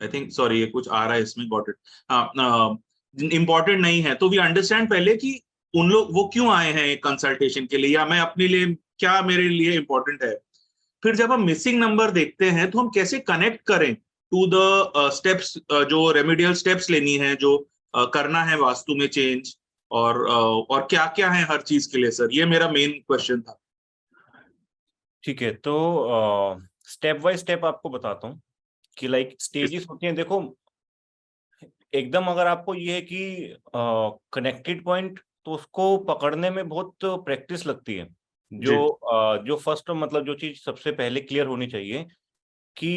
I think, sorry, ये कुछ आ रहा है इसमें, गॉट इट। हाँ, इम्पोर्टेंट नहीं है तो वी अंडरस्टैंड पहले कि उन लोग वो क्यों आए हैं कंसल्टेशन के लिए, या मैं अपने लिए क्या मेरे लिए इम्पोर्टेंट है। फिर जब हम मिसिंग नंबर देखते हैं तो हम कैसे कनेक्ट करें टू द स्टेप्स, जो रेमेडियल स्टेप्स लेनी है, जो करना है वास्तु में चेंज, और क्या क्या है हर चीज के लिए। सर, ये मेरा मेन क्वेश्चन था। ठीक है, तो स्टेप बाय स्टेप आपको बताता हूँ कि लाइक स्टेजेस होती हैं। देखो, एकदम अगर आपको ये है कि कनेक्टेड पॉइंट, तो उसको पकड़ने में बहुत प्रैक्टिस लगती है। जो फर्स्ट मतलब जो चीज सबसे पहले क्लियर होनी चाहिए कि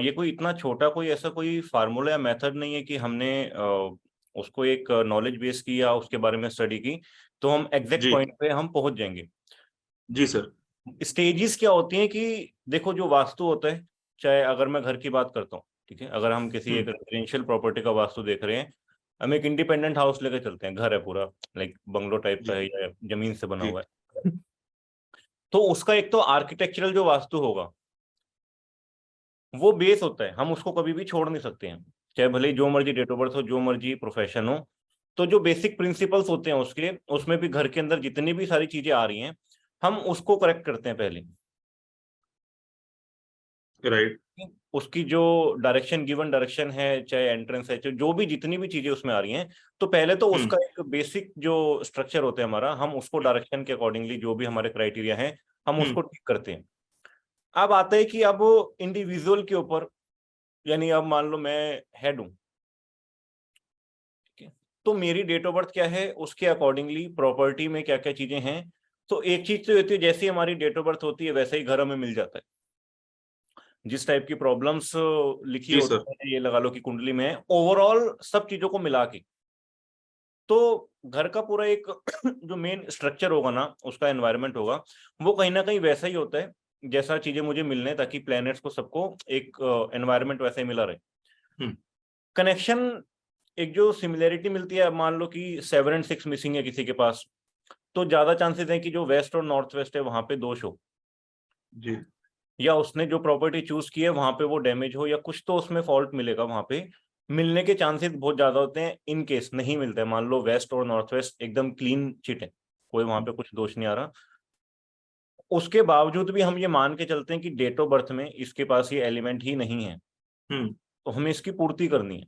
ये कोई इतना छोटा कोई ऐसा कोई फार्मूला या मेथड नहीं है कि हमने उसको एक नॉलेज बेस की या उसके बारे में स्टडी की तो हम एग्जैक्ट जी पॉइंट पे हम पहुंच जाएंगे। जी सर। स्टेजेस क्या होती हैं कि देखो, जो वास्तु होता है, चाहे अगर मैं घर की बात करता हूँ, ठीक है, अगर हम किसी एक रेजिडेंशियल प्रॉपर्टी का वास्तु देख रहे हैं, हम एक इंडिपेंडेंट हाउस लेकर चलते हैं, घर है पूरा, लाइक बंगलो टाइप का जी है या जमीन से बना जी हुआ है, तो उसका एक तो आर्किटेक्चरल जो वास्तु होगा वो बेस होता है, हम उसको कभी भी छोड़ नहीं सकते हैं, चाहे भले ही जो मर्जी डेट ऑफ बर्थ हो, जो मर्जी प्रोफेशन हो। तो जो बेसिक प्रिंसिपल्स होते हैं उसके, उसमें भी घर के अंदर जितनी भी सारी चीजें आ रही हैं, हम उसको करेक्ट करते हैं पहले। राइट। उसकी जो डायरेक्शन, गिवन डायरेक्शन है, चाहे एंट्रेंस है, चाहे जो भी जितनी भी चीजें उसमें आ रही हैं, तो पहले तो उसका एक बेसिक जो स्ट्रक्चर होता है हमारा, हम उसको डायरेक्शन के अकॉर्डिंगली जो भी हमारे क्राइटेरिया हैं हम उसको ठीक करते हैं। अब आता है कि अब इंडिविजुअल के ऊपर, यानी अब मान लो मैं हेड हूं, ठीक है, तो मेरी डेट ऑफ बर्थ क्या है, उसके अकॉर्डिंगली प्रॉपर्टी में क्या क्या चीजें हैं। तो एक चीज तो होती है, जैसी हमारी डेट ऑफ बर्थ होती है वैसे ही घर हमें मिल जाता है। जिस टाइप की प्रॉब्लम्स लिखी जी होती सर। है, ये लगा लो कि कुंडली में है, ओवरऑल सब चीजों को मिला के, तो घर का पूरा एक जो मेन स्ट्रक्चर होगा ना, उसका एनवायरनमेंट होगा, वो कहीं ना कहीं वैसा ही होता है जैसा चीजें मुझे मिलने, ताकि प्लैनेट्स को सबको एक एनवायरनमेंट वैसा ही मिला रहे। कनेक्शन, एक जो सिमिलैरिटी मिलती है, मान लो कि 7 और 6 मिसिंग है किसी के पास, तो ज्यादा चांसेस है कि जो वेस्ट और नॉर्थ वेस्ट है वहां पे दोष हो, जी या उसने जो प्रॉपर्टी चूज की है वहां पे वो डैमेज हो, या कुछ तो उसमें फॉल्ट मिलेगा वहां पे। मिलने के चांसेस बहुत ज्यादा होते हैं। इन केस नहीं मिलता है, मान लो वेस्ट और नॉर्थ वेस्ट एकदम क्लीन चिट है, कोई वहां पे कुछ दोष नहीं आ रहा, उसके बावजूद भी हम ये मान के चलते हैं कि डेट ऑफ बर्थ में इसके पास ये एलिमेंट ही नहीं है, तो हमें इसकी पूर्ति करनी है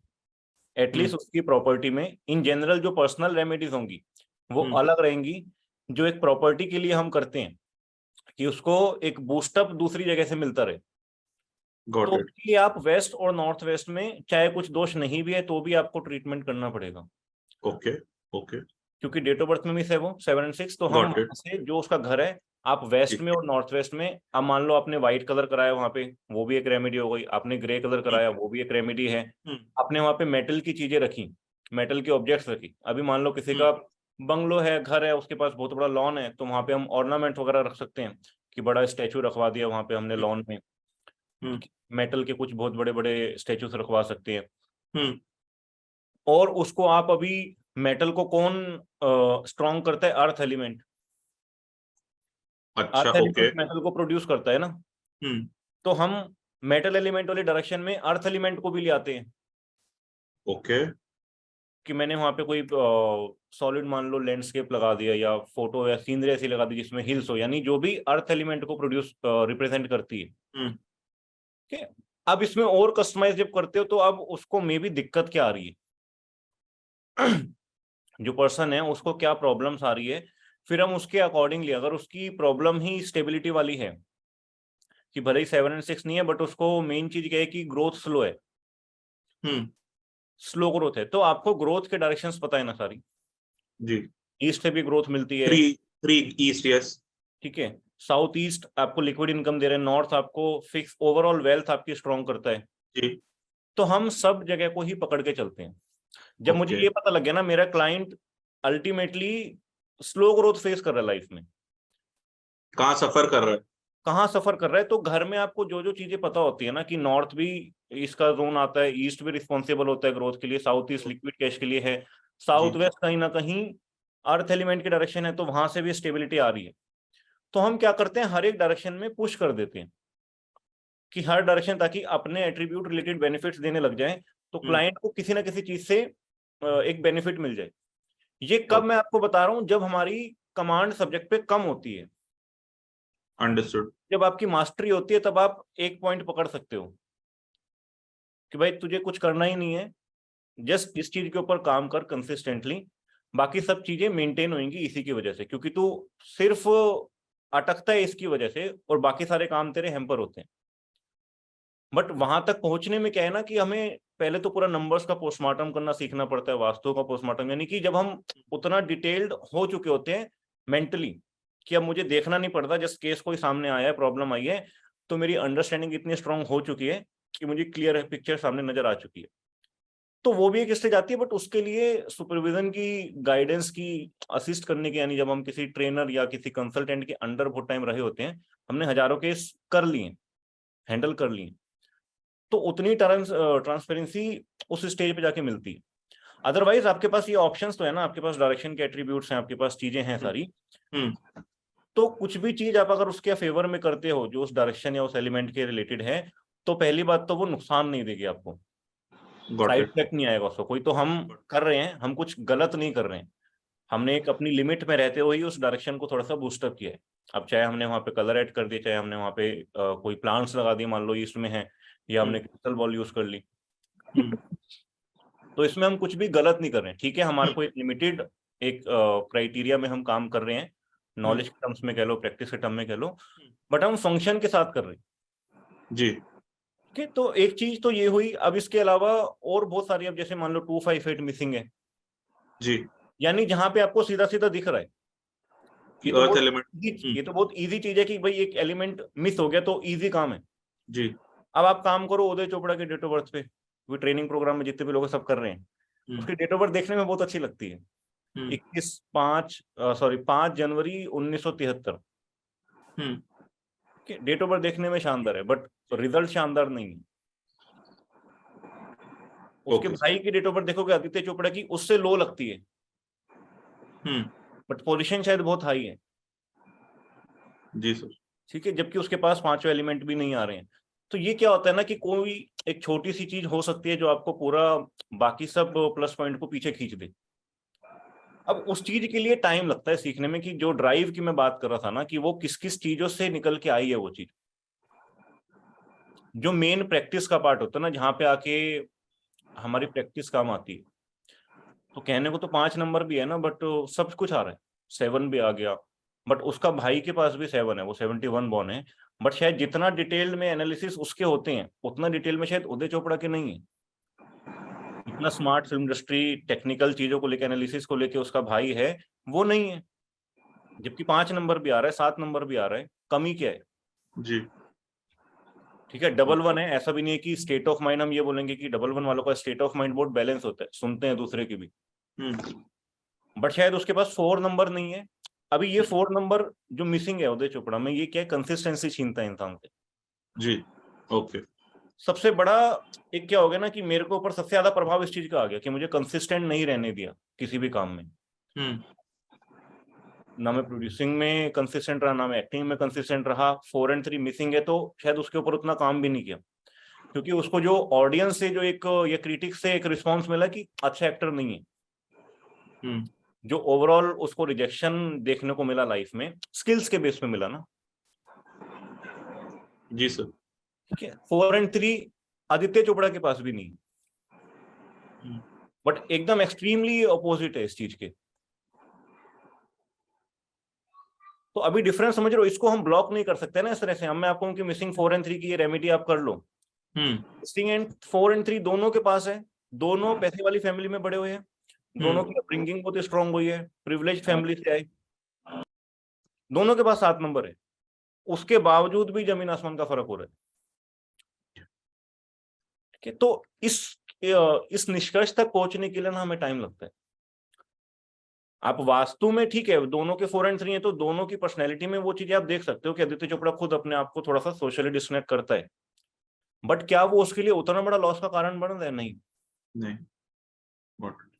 एटलीस्ट उसकी प्रॉपर्टी में। इन जनरल जो पर्सनल रेमेडीज होंगी वो अलग रहेंगी, जो एक प्रॉपर्टी के लिए हम करते हैं कि उसको एक बूस्टअप दूसरी जगह से मिलता रहे। तो गॉट इट। उसके लिए आप वेस्ट और नॉर्थ वेस्ट में चाहे कुछ दोष नहीं भी है तो भी आपको ट्रीटमेंट करना पड़ेगा, ओके ओके। क्योंकि डेट ऑफ बर्थ में मिस है वो 7 और 6। तो हम गॉट वहां इट। से जो उसका घर है, आप वेस्ट जी। में और नॉर्थ वेस्ट में, अब मान लो आपने व्हाइट कलर कराया वहां पे, वो भी एक रेमेडी हो गई, आपने ग्रे कलर कराया वो भी एक रेमेडी है, आपने वहां पे मेटल की चीजें रखी, मेटल के ऑब्जेक्ट्स रखी। अभी मान लो किसी का बंगलो है, घर है, उसके पास बहुत बड़ा लॉन है, तो वहां पे हम ऑर्नामेंट वगैरह रख सकते हैं कि बड़ा स्टैचू रखवा दिया वहां पे हमने लॉन में, मेटल के कुछ बहुत बड़े बड़े स्टैचूस रखवा सकते हैं। और उसको आप अभी, मेटल को कौन स्ट्रॉन्ग करता है? Earth element. अच्छा। Earth okay. एलिमेंट मेटल को प्रोड्यूस करता है ना, तो हम मेटल एलिमेंट वाले डायरेक्शन में अर्थ एलिमेंट को भी ले आते हैं। ओके। कि मैंने वहां पे कोई सॉलिड मान लो लैंडस्केप लगा दिया या फोटो या सीनरी ऐसी लगा दी जिसमें हिल्स हो, यानी जो भी अर्थ एलिमेंट को प्रोड्यूस रिप्रेजेंट करती है, ठीक है। अब इसमें और कस्टमाइज जब करते हो तो अब उसको मे भी दिक्कत क्या आ रही है जो पर्सन है उसको क्या प्रॉब्लम्स आ रही है, फिर हम उसके अकॉर्डिंगली, अगर उसकी प्रॉब्लम ही स्टेबिलिटी वाली है कि भले ही 7 और 6 नहीं है बट उसको मेन चीज क्या है कि ग्रोथ स्लो है, स्लो ग्रोथ है, तो आपको ग्रोथ के डायरेक्शंस पता है ना सारी। जी। ईस्ट से भी ग्रोथ मिलती है, थ्री थ्री ईस्ट, यस। ठीक है। साउथ ईस्ट आपको लिक्विड इनकम दे रहे हैं, नॉर्थ आपको फिक्स ओवरऑल वेल्थ आपकी स्ट्रॉन्ग करता है। जी। तो हम सब जगह को ही पकड़ के चलते हैं। जब मुझे ओके। ये पता लग गया ना मेरा client ultimately slow growth face कर रहा है लाइफ में, कहाँ सफर कर रहा है? कहाँ सफर कर रहा है, तो घर में आपको जो जो चीजें पता होती है ना कि नॉर्थ भी इसका जोन आता है, ईस्ट भी रिस्पॉन्सिबल होता है ग्रोथ के लिए, साउथ ईस्ट लिक्विड कैश के लिए है, साउथ जी। वेस्ट कहीं ना कहीं अर्थ एलिमेंट की डायरेक्शन है, तो वहां से भी स्टेबिलिटी आ रही है। तो हम क्या करते हैं, हर एक डायरेक्शन में पुश कर देते हैं कि हर डायरेक्शन, ताकि अपने एट्रीब्यूट रिलेटेड बेनिफिट्स देने लग जाएं, तो क्लाइंट को किसी ना किसी चीज से एक बेनिफिट मिल जाए। ये कब मैं आपको बता रहा हूं, जब हमारी कमांड सब्जेक्ट पे कम होती है। अंडरस्टूड। जब आपकी मास्टरी होती है तब आप एक पॉइंट पकड़ सकते हो कि भाई तुझे कुछ करना ही नहीं है, जस्ट इस चीज के ऊपर काम कर कंसिस्टेंटली, बाकी सब चीजें मेंटेन होंगी इसी की वजह से, क्योंकि तू सिर्फ अटकता है इसकी वजह से और बाकी सारे काम तेरे हैम्पर होते हैं। बट वहां तक पहुंचने में क्या है ना, कि हमें पहले तो पूरा नंबर्स का पोस्टमार्टम करना सीखना पड़ता है, वास्तु का पोस्टमार्टम, यानी कि जब हम उतना डिटेल्ड हो चुके होते हैं मेंटली कि अब मुझे देखना नहीं पड़ता, जस्ट केस कोई सामने आया है, प्रॉब्लम आई है, तो मेरी अंडरस्टैंडिंग इतनी स्ट्रांग हो चुकी है कि मुझे क्लियर पिक्चर सामने नजर आ चुकी है। तो वो भी एक स्टेज आती है, बट उसके लिए सुपरविजन की, गाइडेंस की, असिस्ट करने की, यानी जब हम किसी ट्रेनर या किसी कंसल्टेंट के अंडर बहुत टाइम रहे होते हैं, हमने हजारों केस कर लिए, हैंडल कर लिए, तो उतनी ट्रांसपेरेंसी उस स्टेज पे जाके मिलती है। अदरवाइज आपके पास ये ऑप्शंस तो है ना, आपके पास डायरेक्शन के एट्रीब्यूट्स हैं, आपके पास चीजें हैं सारी, तो कुछ भी चीज आप अगर उसके फेवर में करते हो जो उस डायरेक्शन या उस एलिमेंट के रिलेटेड है, तो पहली बात तो वो नुकसान नहीं देगी आपको, साइड इफेक्ट नहीं आएगा उसको कोई। तो हम कर रहे हैं, हम कुछ गलत नहीं कर रहे हैं, हमने एक अपनी लिमिट में रहते हुए ही उस डायरेक्शन को थोड़ा सा बूस्टअप किया है। अब चाहे हमने वहां पे कलर ऐड कर दिया, चाहे हमने वहां पे कोई प्लांट्स लगा दिए, मान लो ईस्ट में है, या हमने क्रिस्टल बॉल यूज कर ली, तो इसमें हम कुछ भी गलत नहीं कर रहे हैं। ठीक है, हमारे को एक लिमिटेड एक क्राइटेरिया में हम काम कर रहे हैं, नॉलेज के टर्म्स में कह लो, प्रैक्टिस के टर्म में कह लो, बट हम फंक्शन के साथ कर रहे हैं जी। ठीक, तो एक चीज तो ये हुई। अब इसके अलावा और बहुत सारी, अब जैसे मान लो 258 मिसिंग है जी, यानी जहां पे आपको सीधा सीधा दिख रहा है, ये तो बहुत इजी चीज है कि भाई एक एलिमेंट मिस हो गया तो इजी काम है जी। अब आप काम करो उदय चोपड़ा के डेट ऑफ बर्थ पे, वो ट्रेनिंग प्रोग्राम में जितने भी लोग सब कर रहे हैं, उसकी डेट ऑफ बर्थ देखने में बहुत अच्छी लगती है, 5 जनवरी 1973। डेट ऑफ बर्थ देखने में शानदार है, बट रिजल्ट शानदार नहीं है। उसके भाई की डेट ऑफ बर्थ देखोगे आदित्य चोपड़ा की, उससे लो लगती है, बट पोजीशन शायद बहुत हाई है। जी सर। ठीक है, जबकि उसके पास 5 एलिमेंट भी नहीं आ रहे हैं। तो ये क्या होता है ना कि कोई एक छोटी सी चीज हो सकती है जो आपको पूरा बाकी सब प्लस पॉइंट को पीछे खींच दे। अब उस चीज के लिए टाइम लगता है सीखने में, कि जो ड्राइव की मैं बात कर रहा था ना, कि वो किस किस चीजों से निकल के आई है, वो चीज जो मेन प्रैक्टिस का पार्ट होता है ना, जहां पे आके हमारी प्रैक्टिस काम आती है। तो कहने को तो 5 नंबर भी है ना, बट सब कुछ आ रहा है, 7 भी आ गया, बट उसका भाई के पास भी 7 है, वो 71 बॉर्न है, बट शायद जितना डिटेल में एनालिसिस उसके होते हैं उतना डिटेल में शायद उदय चोपड़ा के नहीं है। इतना स्मार्ट फिल्म इंडस्ट्री, टेक्निकल चीजों को लेकर, एनालिसिस को लेकर उसका भाई है, वो नहीं है। जबकि 5 नंबर भी आ रहा है, 7 नंबर भी आ रहा है, कमी क्या है जी। ठीक है, 11 है, ऐसा भी नहीं है कि स्टेट ऑफ माइंड हम ये बोलेंगे कि 11 वालों का स्टेट ऑफ माइंड बहुत बैलेंस होता है, सुनते हैं दूसरे की भी, बट शायद उसके पास 4 नंबर नहीं है। अभी ये 4 नंबर जो मिसिंग है उदय चोपड़ा में, ये क्या है, कंसिस्टेंसी छीनता है इंसान से। जी, ओके। सबसे बड़ा एक क्या हो गया ना, कि मेरे को ऊपर सबसे ज्यादा प्रभाव इस चीज का आ गया कि मुझे कंसिस्टेंट नहीं रहने दिया किसी भी काम में। ना मैं प्रोड्यूसिंग में कंसिस्टेंट रहा, ना मैं एक्टिंग में कंसिस्टेंट रहा। 4 और 3 मिसिंग है, तो शायद उसके ऊपर उतना काम भी नहीं किया, क्योंकि उसको जो ऑडियंस से जो एक या क्रिटिक्स से एक रिस्पॉन्स मिला कि अच्छा एक्टर नहीं है, जो ओवरऑल उसको रिजेक्शन देखने को मिला लाइफ में, स्किल्स के बेस पे मिला ना। जी सर। ठीक है, 4 और 3 आदित्य चोपड़ा के पास भी नहीं, बट एकदम एक्सट्रीमली अपोजिट है इस चीज के। तो अभी डिफरेंस समझ रहे हो, इसको हम ब्लॉक नहीं कर सकते ना इस तरह से। हम मैं आपको कि मिसिंग 4 और 3 की ये रेमेडी आप कर लो। मिसिंग एंड 4 और 3 दोनों के पास है, दोनों पैसे वाली फैमिली में बड़े हुए हैं, दोनों की अपब्रिंगिंग बहुत स्ट्रांग हुई है, प्रिविलेज फैमिली से आए, दोनों के पास 7 नंबर है, उसके बावजूद भी जमीन आसमान का फर्क हो रहा है। ठीक है, तो इस निष्कर्ष तक पहुंचने के लिए ना हमें टाइम लगता है। आप वास्तु में ठीक है, दोनों के 4 और 3 है, तो दोनों की पर्सनैलिटी में वो चीजें आप देख सकते हो कि आदित्य चोपड़ा खुद अपने आप को थोड़ा सा सोशली डिस्कनेक्ट करता है, बट क्या वो उसके लिए उतना बड़ा लॉस का कारण बन रहा है? नहीं,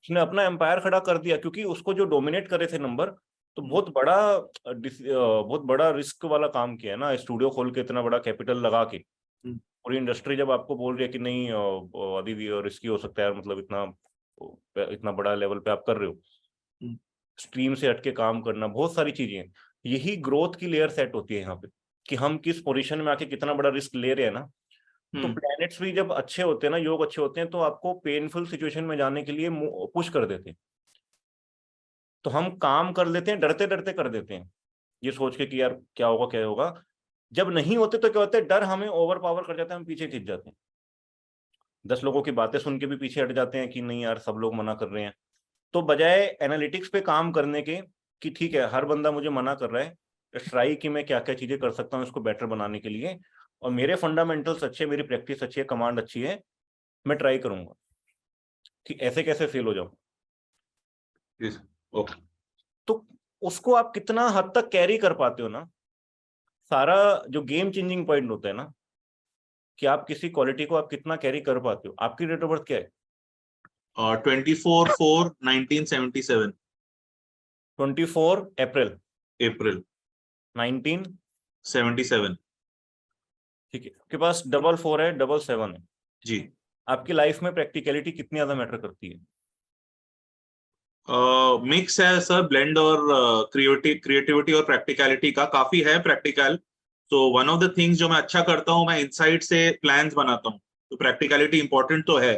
उसने अपना एम्पायर खड़ा कर दिया, क्योंकि उसको जो डोमिनेट करे थे नंबर, तो बहुत बड़ा रिस्क वाला काम किया है ना, स्टूडियो खोल के इतना बड़ा कैपिटल लगा के, पूरी इंडस्ट्री जब आपको बोल रही है कि नहीं अभी भी रिस्की हो सकता है यार, मतलब इतना बड़ा लेवल पे आप कर रहे हो, स्ट्रीम से हटके काम करना, बहुत सारी चीजें हैं। यही ग्रोथ की लेयर सेट होती है यहाँ पे, कि हम किस पोजीशन में आके कितना बड़ा रिस्क ले रहे हैं ना। तो प्लैनेट्स भी जब अच्छे होते हैं ना, योग अच्छे होते हैं, तो आपको पेनफुल सिचुएशन में जाने के लिए पुश कर देते हैं। तो हम काम कर लेते हैं, डरते डरते कर देते हैं, ये सोच के कि यार क्या होगा क्या होगा। जब नहीं होते तो क्या होता है, डर हमें ओवर पावर कर जाता है, हम पीछे खिंच जाते हैं, 10 लोगों की बातें सुन के भी पीछे हट जाते हैं कि नहीं यार सब लोग मना कर रहे हैं। तो बजाय एनालिटिक्स पे काम करने के कि ठीक है हर बंदा मुझे मना कर रहा है, ट्राई कि मैं क्या क्या चीजें कर सकता हूँ इसको बेटर बनाने के लिए, और मेरे फंडामेंटल्स अच्छे, मेरी प्रैक्टिस अच्छी है, कमांड अच्छी है, मैं ट्राई करूंगा कि ऐसे कैसे फेल हो जाऊं। तो उसको आप कितना हद तक कैरी कर पाते हो ना, सारा जो गेम चेंजिंग पॉइंट होता है ना, कि आप किसी क्वालिटी को आप कितना कैरी कर पाते हो। आपकी डेट ऑफ बर्थ क्या है? 24/4/1977। 24 अप्रैल अप्रैल 1977। 77। ठीक है, आपके पास 44 है, 77 है जी। आपकी लाइफ में प्रैक्टिकलिटी कितनी ज्यादा मैटर करती है? मिक्स है सर, ब्लेंड और क्रिएटिविटी और प्रैक्टिकलिटी का काफी है प्रैक्टिकल। तो वन ऑफ द थिंग्स जो मैं अच्छा करता हूँ, मैं इनसाइड से प्लान्स बनाता हूँ, तो प्रैक्टिकलिटी इंपॉर्टेंट तो है।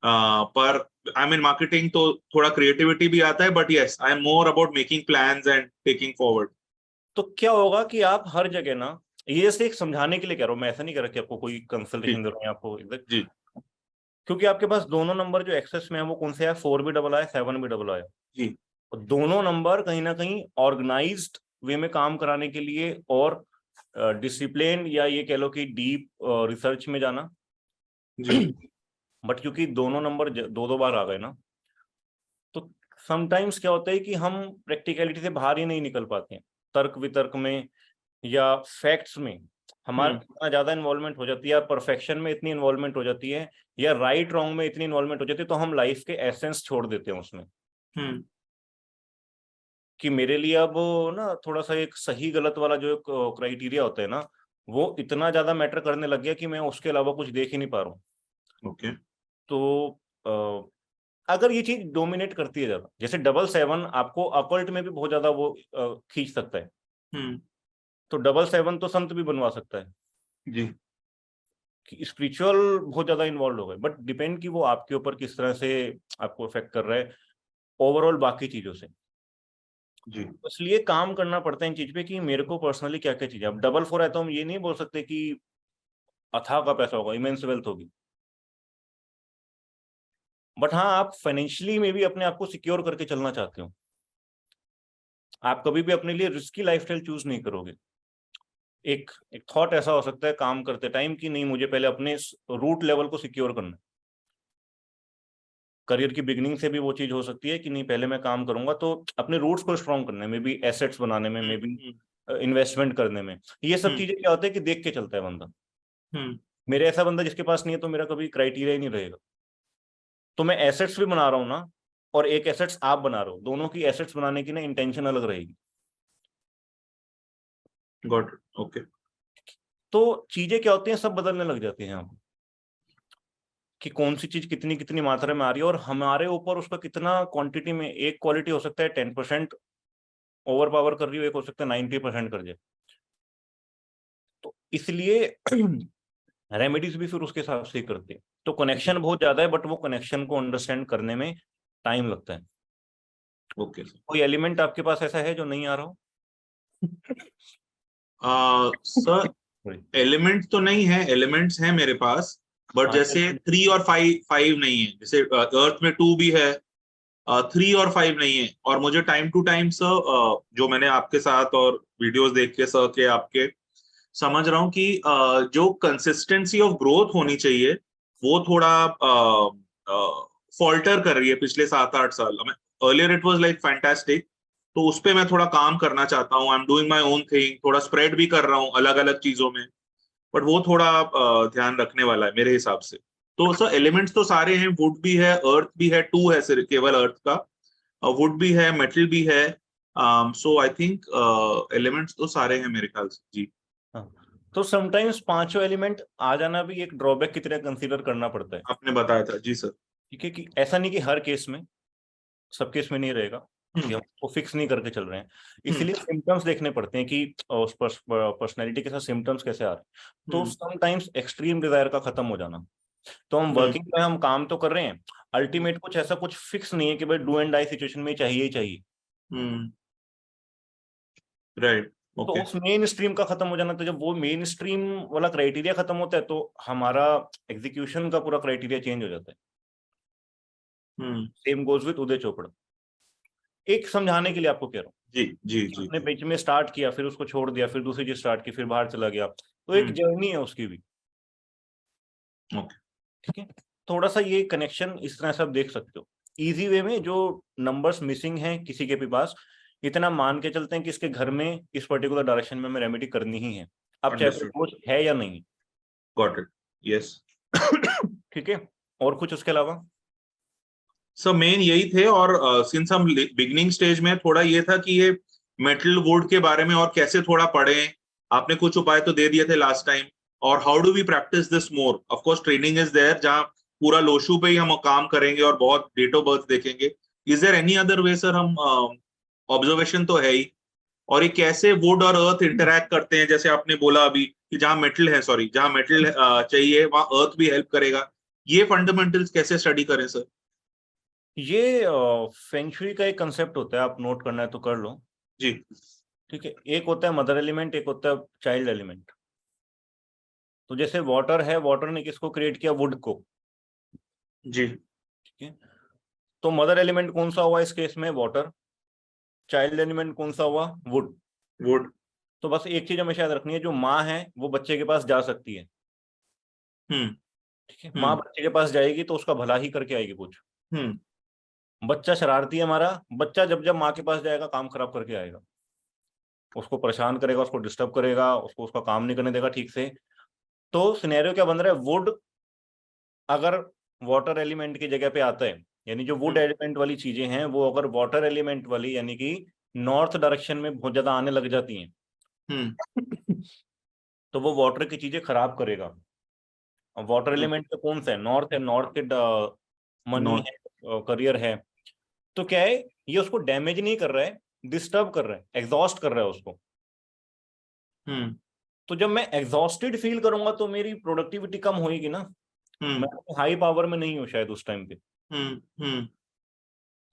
पर आई मीन मार्केटिंग तो थोड़ा क्रिएटिविटी भी आता है, but yes I am more about making plans and taking forward. तो क्या होगा कि आप हर जगह ना, ये जैसे एक समझाने के लिए कह रहा हूँ, मैं ऐसा नहीं कर रहा कि आपको कोई कंसल्टेशन दे रहा हूँ आपको exact, जी क्योंकि आपके पास दोनों नंबर जो एक्सेस में है वो कौन से है, 4 भी डबल आया, 7 भी डबल आया। जी। और दोनों नंबर कहीं ना कहीं ऑर्गेनाइज्ड वे में काम कराने के लिए और डिसिप्लिन या ये कह लो कि डीप रिसर्च में जाना। जी। बट क्योंकि दोनों नंबर दो दो बार आ गए ना, तो समटाइम्स क्या होता है कि हम प्रैक्टिकलिटी से बाहर ही नहीं निकल पाते हैं, तर्क वितर्क में या फैक्ट्स में हमारा इतना ज्यादा इन्वॉल्वमेंट हो जाती है, या परफेक्शन में इतनी इन्वॉल्वमेंट हो जाती है, या राइट रॉन्ग में इतनी इन्वॉल्वमेंट हो जाती है, तो हम लाइफ के एसेंस छोड़ देते हैं उसमें। कि मेरे लिए अब ना थोड़ा सा एक सही गलत वाला जो क्राइटेरिया होता है ना, वो इतना ज्यादा मैटर करने लग गया कि मैं उसके अलावा कुछ देख ही नहीं पा रहा हूँ। ओके। तो अगर ये चीज डोमिनेट करती है ज्यादा, जैसे 77 आपको अकल्ट में भी बहुत ज्यादा वो खींच सकता है, तो 77 तो संत भी बनवा सकता है जी। कि स्पिरिचुअल बहुत ज्यादा इन्वॉल्व हो गए। बट डिपेंड कि वो आपके ऊपर किस तरह से आपको इफेक्ट कर रहा है ओवरऑल बाकी चीजों से। जी। इसलिए काम करना पड़ता है इन चीज पे कि मेरे को पर्सनली क्या क्या चीजें। अब 44 है तो हम ये नहीं बोल सकते कि अथाह का पैसा होगा, इमेंस वेल्थ होगी, बट हाँ आप फाइनेंशियली में भी अपने आप को सिक्योर करके चलना चाहते हो। आप कभी भी अपने लिए रिस्की लाइफस्टाइल चूज नहीं करोगे। एक एक थॉट ऐसा हो सकता है काम करते टाइम कि नहीं मुझे पहले अपने रूट लेवल को सिक्योर करना है। करियर की बिगिनिंग से भी वो चीज हो सकती है कि नहीं पहले मैं काम करूंगा तो अपने रूट्स को स्ट्रॉन्ग करने में भी, एसेट्स बनाने में, मे बी इन्वेस्टमेंट करने में, ये सब चीजें क्या होता है कि देख के चलता है बंदा। मेरे ऐसा बंदा जिसके पास नहीं है तो मेरा कभी क्राइटेरिया ही नहीं रहेगा। तो मैं एसेट्स भी बना रहा हूँ ना, और एक एसेट्स आप बना रहे हो, दोनों की एसेट्स बनाने की ना इंटेंशन अलग रहेगी। Got it. ओके। तो चीजें क्या होती हैं, सब बदलने लग जाती हैं यहाँ पे कि कौन सी चीज कितनी कितनी मात्रा में आ रही है, और हमारे ऊपर उसका कितना क्वांटिटी में। एक क्वालिटी हो सकता है 10% ओवर पावर कर रही हो, एक हो सकता है 90% कर जाए। तो इसलिए रेमेडीज भी फिर उसके हिसाब से ही करते हैं। तो कनेक्शन बहुत ज्यादा है, बट वो कनेक्शन को अंडरस्टैंड करने में टाइम लगता है। ओके कोई एलिमेंट आपके पास ऐसा है जो नहीं आ रहा हो? सर, एलिमेंट्स तो नहीं है, एलिमेंट्स हैं मेरे पास, बट जैसे 3 और 5 नहीं है। जैसे अर्थ में 2 भी है, 3 और 5 नहीं है। और मुझे टाइम टू टाइम सर, जो मैंने आपके साथ और वीडियोस देख के सर के आपके समझ रहा हूँ कि जो कंसिस्टेंसी ऑफ ग्रोथ होनी चाहिए वो थोड़ा फॉल्टर कर रही है पिछले 7-8 साल में। Earlier it was like fantastic, तो उस पे मैं थोड़ा काम करना चाहता हूँ। I am doing my own thing, थोड़ा स्प्रेड भी कर रहा हूँ अलग अलग चीजों में, बट वो थोड़ा ध्यान रखने वाला है मेरे हिसाब से। तो सर एलिमेंट्स तो सारे हैं, वुड भी है, अर्थ भी है, 2 है सिर्फ केवल अर्थ का, वुड भी है, मेटल भी है। सो आई थिंक एलिमेंट्स तो सारे हैं मेरे ख्याल से जी। तो समटाइम्स पांचों एलिमेंट आ जाना भी एक ड्रॉबैक की तरह कंसीडर करना पड़ता है। आपने बताया था जी सर। ठीक है, कि ऐसा नहीं कि हर केस में, सब केस में नहीं रहेगा कि हम उसको फिक्स नहीं करके चल रहे हैं, इसलिए सिम्टम्स देखने पड़ते हैं कि उस पर्सनैलिटी के साथ सिम्टम्स कैसे आ रहे हैं। तो समटाइम्स एक्सट्रीम डिजायर का खत्म हो जाना, तो हम वर्किंग में हम काम तो कर रहे हैं, अल्टीमेट कुछ ऐसा कुछ फिक्स नहीं है कि भाई डू एंड डाई सिचुएशन में चाहिए ही चाहिए। राइट। तो ओके। उस मेन स्ट्रीम का खत्म हो जाना, तो जब वो मेन स्ट्रीम वाला क्राइटेरिया खत्म होता है तो हमारा एग्जीक्यूशन का पूरा क्राइटेरिया चेंज हो जाता है। Same goes with Uday Chopra. एक समझाने के लिए आपको कह रहा हूँ, जी जी जी। अपने बीच में स्टार्ट किया, फिर उसको छोड़ दिया, फिर दूसरी चीज स्टार्ट की, फिर बाहर चला गया, तो एक जर्नी है उसकी भी। ओके। ठीक है, थोड़ा सा ये कनेक्शन इस तरह से आप देख सकते हो। इजी वे में जो नंबर्स मिसिंग हैं किसी के भी पास, इतना मान के चलते हैं कि इसके घर में इस पर्टिकुलर डायरेक्शन में हमें रेमेडी करनी ही है, अब चाहे कुछ है या नहीं। Got it. यस। ठीक है, और कुछ उसके अलावा? सर मेन यही थे, और सिंस हम बिगिनिंग स्टेज में, थोड़ा ये था कि ये मेटल वुड के बारे में और कैसे थोड़ा पढ़ें। आपने कुछ उपाय तो दे दिए थे लास्ट टाइम, और how do we practice this more. Of course training is there, जहां पूरा लोशू पे ही हम काम करेंगे और बहुत डेट ऑफ बर्थ देखेंगे। Is there any other way sir? हम ऑब्जर्वेशन तो है ही, और ये कैसे वुड और अर्थ इंटरैक्ट करते हैं, जैसे आपने बोला अभी कि जहां मेटल है, सॉरी, जहां मेटल चाहिए वहां अर्थ भी हेल्प करेगा। ये फंडामेंटल्स कैसे स्टडी करें सर? ये फेंगशुई का एक कंसेप्ट होता है, आप नोट करना है तो कर लो जी। ठीक है। एक होता है मदर एलिमेंट, एक होता है चाइल्ड एलिमेंट। तो जैसे वाटर है, वाटर ने किसको क्रिएट किया? वुड को। जी। ठीक है, तो मदर एलिमेंट कौन सा हुआ इस केस में? वाटर। चाइल्ड एलिमेंट कौन सा हुआ? वुड। वुड। तो बस एक चीज हमें याद रखनी है, जो माँ है वो बच्चे के पास जा सकती है। ठीक है, माँ बच्चे के पास जाएगी तो उसका भला ही करके आएगी कुछ। बच्चा शरारती है हमारा, बच्चा जब जब माँ के पास जाएगा काम खराब करके आएगा, उसको परेशान करेगा, उसको डिस्टर्ब करेगा, उसको उसका काम नहीं करने देगा ठीक से। तो सिनेरियो क्या बन रहा है? वुड अगर वाटर एलिमेंट की जगह पे आता है, यानी जो वुड एलिमेंट वाली चीजें हैं वो अगर वाटर एलिमेंट वाली यानी कि नॉर्थ डायरेक्शन में बहुत ज्यादा आने लग जाती हैं तो वो वाटर की चीजें खराब करेगा। वाटर एलिमेंट तो कौन सा है? नॉर्थ है, नॉर्थ के मनी है, करियर है। तो क्या है, ये उसको डैमेज नहीं कर रहा है, डिस्टर्ब कर रहा है, एग्जॉस्ट कर रहा है उसको। तो जब मैं एग्जॉस्टेड फील करूंगा तो मेरी प्रोडक्टिविटी कम होगी ना, मैं हाई पावर में नहीं हूं शायद उस टाइम पे।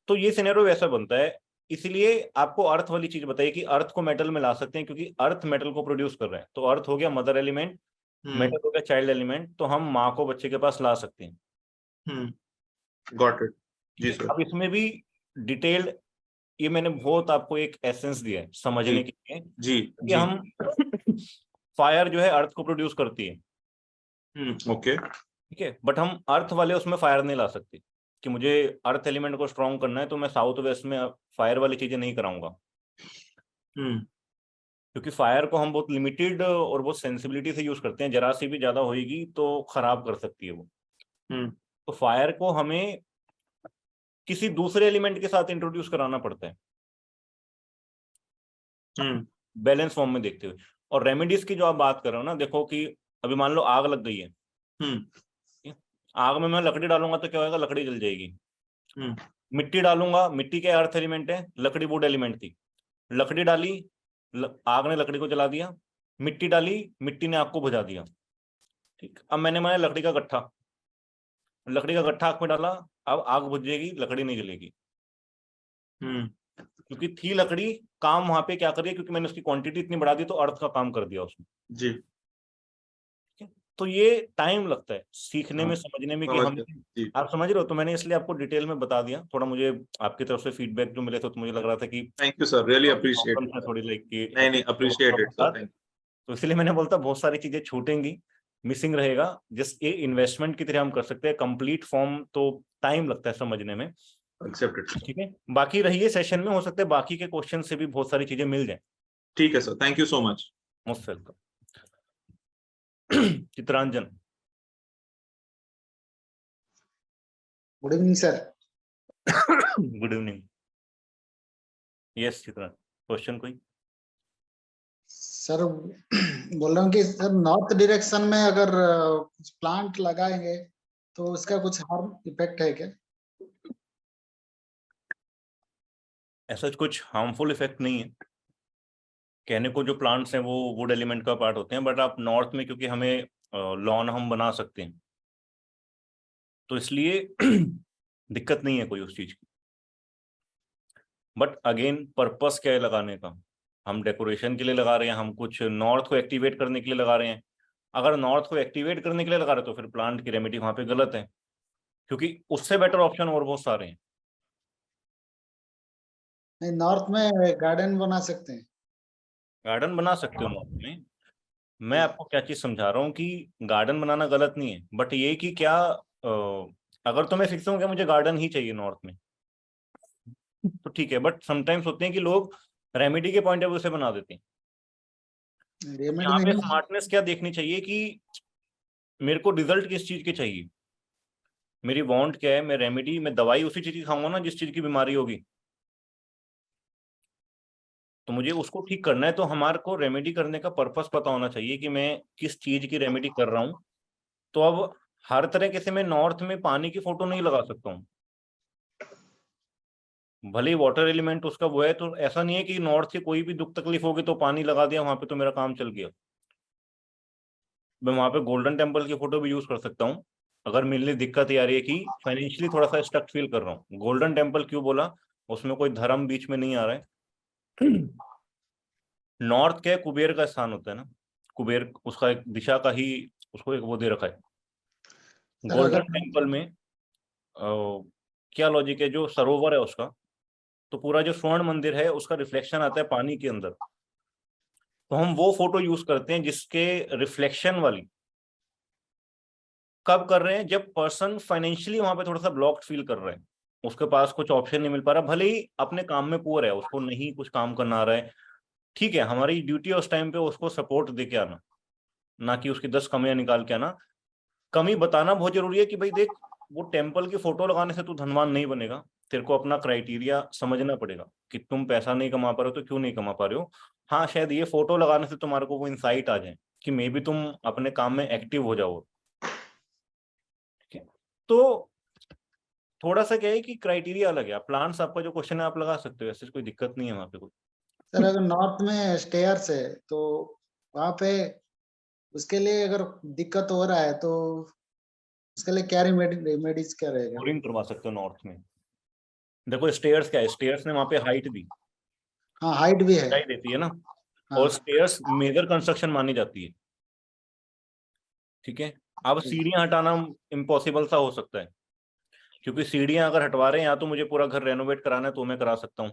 तो ये सिनेरियो वैसा बनता है। इसलिए आपको अर्थ वाली चीज बताइए कि अर्थ को मेटल में ला सकते हैं, क्योंकि अर्थ मेटल को प्रोड्यूस कर रहा है। तो अर्थ हो गया मदर एलिमेंट, मेटल हो गया चाइल्ड एलिमेंट, तो हम माँ को बच्चे के पास ला सकते हैं। Got it. जी सर। अब इसमें भी डिटेल्ड, ये मैंने बहुत आपको एक एसेंस दिया है समझने के लिए जी कि जी। हम फायर जो है अर्थ को प्रोड्यूस करती है। ओके। ठीक है, बट हम अर्थ वाले उसमें फायर नहीं ला सकते कि मुझे अर्थ एलिमेंट को स्ट्रॉन्ग करना है तो मैं साउथ वेस्ट में फायर वाली चीजें नहीं कराऊंगा। क्योंकि फायर को हम बहुत लिमिटेड और बहुत सेंसिबिलिटी से यूज करते हैं, जरा सी भी ज्यादा होगी तो खराब कर सकती है वो। तो फायर को हमें किसी दूसरे एलिमेंट के साथ इंट्रोड्यूस कराना पड़ता है बैलेंस फॉर्म में देखते हुए। और रेमेडीज की जो आप बात कर रहे हो ना, देखो कि अभी मान लो आग लग गई है, आग में मैं लकड़ी डालूंगा तो क्या होगा? लकड़ी जल जाएगी। मिट्टी डालूंगा, मिट्टी के अर्थ एलिमेंट है, लकड़ी वुड एलिमेंट थी। लकड़ी डाली, आग ने लकड़ी को जला दिया। मिट्टी डाली, मिट्टी ने आग को बुझा दिया। ठीक, अब मैंने बनाया लकड़ी का गट्ठा, लकड़ी का गट्ठा आग में डाला, अब आग बुझ जाएगी, लकड़ी नहीं जलेगी। क्योंकि थी लकड़ी, काम वहां पे क्या करिए, क्योंकि मैंने उसकी क्वांटिटी इतनी बढ़ा दी तो अर्थ का काम कर दिया उसने। जी। तो ये टाइम लगता है सीखने में, समझने में कि हम, आप समझ रहे हो। तो मैंने इसलिए आपको डिटेल में बता दिया। थोड़ा मुझे आपकी तरफ से फीडबैक जो मिले थे तो मुझे लग रहा था कि thank you sir, really appreciate it. थोड़ी लाइक कि नहीं appreciate it sir, thank you. तो इसलिए मैंने बोलता बहुत सारी चीजें छूटेंगी, मिसिंग रहेगा, जिस ये इन्वेस्टमेंट की तरह हम कर सकते हैं। कंप्लीट फॉर्म तो टाइम लगता है समझने में। एक्सेप्टेड। ठीक है, बाकी रहिए सेशन में, हो सकता है बाकी के क्वेश्चन से भी बहुत सारी चीजें मिल जाए। ठीक है sir, thank you so much. Most welcome. Chitranjan. Good evening sir. Good evening. Yes Chitra, question कोई? सर बोल रहा हूँ कि सर नॉर्थ डायरेक्शन में अगर कुछ प्लांट लगाएंगे तो उसका कुछ हार्म इफेक्ट है क्या? ऐसा कुछ हार्मफुल इफेक्ट नहीं है। कहने को जो प्लांट्स हैं वो वुड एलिमेंट का पार्ट होते हैं, बट आप नॉर्थ में क्योंकि हमें लॉन हम बना सकते हैं तो इसलिए दिक्कत नहीं है कोई उस चीज की। बट अगेन पर्पस क्या है लगाने का? हम डेकोरेशन के लिए लगा रहे हैं, हम कुछ नॉर्थ को एक्टिवेट करने के लिए लगा रहे हैं। अगर नॉर्थ को एक्टिवेट करने के लिए लगा रहे हैं तो फिर प्लांट की रेमेडी वहां पे गलत है, क्योंकि उससे बेटर ऑप्शन और बहुत सारे हैं। नहीं, नॉर्थ में गार्डन बना सकते हैं। गार्डन बना सकते हो नॉर्थ में। मैं आपको क्या चीज समझा रहा हूँ कि गार्डन बनाना गलत नहीं है, बट ये कि क्या अगर तो मैं फिक्स हूँ कि मुझे गार्डन ही चाहिए नॉर्थ में तो ठीक है, बट समटाइम्स होते हैं कि लोग रेमेडी के पॉइंट ऑफ व्यू से बना देते हैं। रेमेडी यहाँ पे नहीं, स्मार्टनेस क्या देखनी चाहिए कि मेरे को रिजल्ट किस चीज के चाहिए, मेरी वांट क्या है। मैं रेमेडी में दवाई उसी चीज की खाऊंगा ना जिस चीज की बीमारी होगी, तो मुझे उसको ठीक करना है। तो हमारे को रेमेडी करने का पर्पस पता होना चाहिए कि मैं किस चीज की रेमेडी कर रहा हूँ। तो अब हर तरह से मैं नॉर्थ में पानी की फोटो नहीं लगा सकता हूँ। भले ही वाटर एलिमेंट उसका वो है, तो ऐसा नहीं है कि नॉर्थ से कोई भी दुख तकलीफ होगी तो पानी लगा दिया वहां पे तो मेरा काम चल गया। मैं वहां पे गोल्डन टेम्पल की फोटो भी यूज कर सकता हूँ अगर मेरे लिए दिक्कत ये आ रही है कि फाइनेंशियली थोड़ा सा स्टक फील कर रहा हूँ। गोल्डन टेम्पल क्यों बोला? उसमें कोई धर्म बीच में नहीं आ रहा है। नॉर्थ क्या है, कुबेर का स्थान होता है ना, कुबेर उसका एक दिशा का ही उसको एक वो दे रखा है। सर गोल्डन अगर टेम्पल में क्या लॉजिक है, जो सरोवर है उसका, तो पूरा जो स्वर्ण मंदिर है उसका रिफ्लेक्शन आता है पानी के अंदर। तो हम वो फोटो यूज करते हैं जिसके रिफ्लेक्शन वाली कब कर रहे हैं, जब पर्सन फाइनेंशियली वहां पे थोड़ा सा ब्लॉक्ड फील कर रहा है, उसके पास कुछ ऑप्शन नहीं मिल पा रहा, भले ही अपने काम में पुअर है, उसको नहीं कुछ काम करना आ रहा है। ठीक है, हमारी ड्यूटी है उस टाइम पे उसको सपोर्ट दे के आना, ना कि उसकी 10 कमियां निकाल के आना। कमी बताना बहुत जरूरी है कि भाई देख, वो टेम्पल की फोटो लगाने से तू धनवान नहीं बनेगा। तेरे को अपना क्राइटेरिया समझना पड़ेगा कि तुम पैसा नहीं कमा पा रहे हो तो क्यों नहीं कमा पा रहे हो। हाँ, शायद ये फोटो लगाने से तुम्हारे को वो इंसाइट आ जाए कि मे बी तुम अपने काम में एक्टिव हो जाओ। ठीक है? तो थोड़ा सा क्या है कि क्राइटेरिया अलग है। प्लान्स आपका जो क्वेश्चन है आप लगा सकते हो, ऐसे कोई दिक्कत नहीं है वहां पे कोई। सर अगर नॉर्थ में स्टेयर्स है तो वहाँ पे उसके लिए अगर दिक्कत हो रहा है तो उसके लिए क्या रेमेडीज क्या रहेगा? बोरिंग करवा सकते हो नॉर्थ में। देखो स्टेयर्स क्या है, स्टेयर्स ने वहां पे हाइट दी, हाँ, हाइट भी है। ऊंचाई देती है ना, हाँ, और स्टेयर्स मेजर कंस्ट्रक्शन मानी जाती है। ठीक है, अब सीढ़ियां हटाना इम्पॉसिबल सा हो सकता है, क्योंकि सीढ़ियां अगर हटवा रहे हैं या तो मुझे पूरा घर रेनोवेट कराना है तो मैं करा सकता हूँ।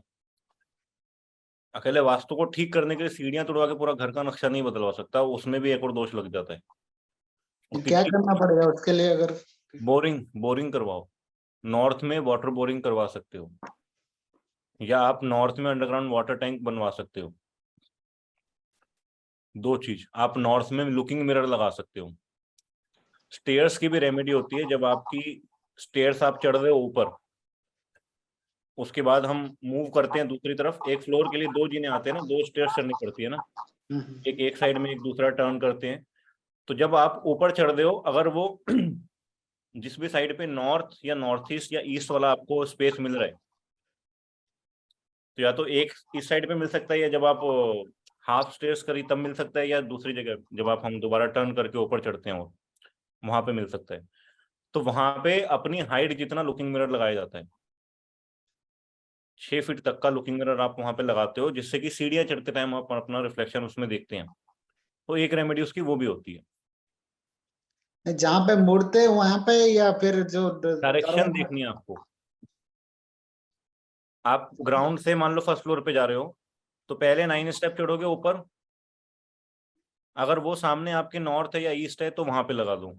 अकेले वास्तु को ठीक करने के लिए सीढ़ियां तोड़वा के पूरा घर का नक्शा नहीं बदलवा सकता, उसमें भी एक और दोष लग जाता है। तो उसकी क्या करना पड़ेगा उसके लिए अगर? बोरिंग बोरिंग करवाओ। नॉर्थ में वाटर बोरिंग करवा सकते हो, या आप नॉर्थ में अंडरग्राउंड वाटर टैंक बनवा सकते हो। दो चीज, आप नॉर्थ में लुकिंग मिरर लगा सकते हो। स्टेयर्स की भी रेमेडी होती है, जब आपकी स्टेयर्स आप चढ़ रहे हो ऊपर, उसके बाद हम मूव करते हैं दूसरी तरफ, एक फ्लोर के लिए दो जीने आते हैं ना, दो स्टेयर्स चढ़नी पड़ती है ना, एक एक साइड में एक दूसरा टर्न करते हैं। तो जब आप ऊपर चढ़ रहे हो, अगर वो जिस भी साइड पे नॉर्थ या नॉर्थ ईस्ट या ईस्ट वाला आपको स्पेस मिल रहा है, तो या तो एक इस साइड पे मिल सकता है, या जब आप हाफ स्टेयर्स करी तब मिल सकता है, या दूसरी जगह जब आप हम दोबारा टर्न करके ऊपर चढ़ते हैं और वहां पे मिल सकता है। तो वहां पे अपनी हाइट जितना लुकिंग मिरर लगाया जाता है, 6 फीट तक का लुकिंग मिरर आप वहां पे लगाते हो, जिससे कि सीढ़ियां चढ़ते टाइम आप अपना रिफ्लेक्शन उसमें देखते हैं। तो एक रेमेडी उसकी वो भी होती है। जहाँ पे मुड़ते हैं वहां पे या फिर जो डायरेक्शन देखनी है आपको। आप ग्राउंड से मान लो फर्स्ट फ्लोर पे जा रहे हो, तो पहले 9 स्टेप चढ़ोगे ऊपर, अगर वो सामने आपके नॉर्थ है या ईस्ट है तो वहां पे लगा दो।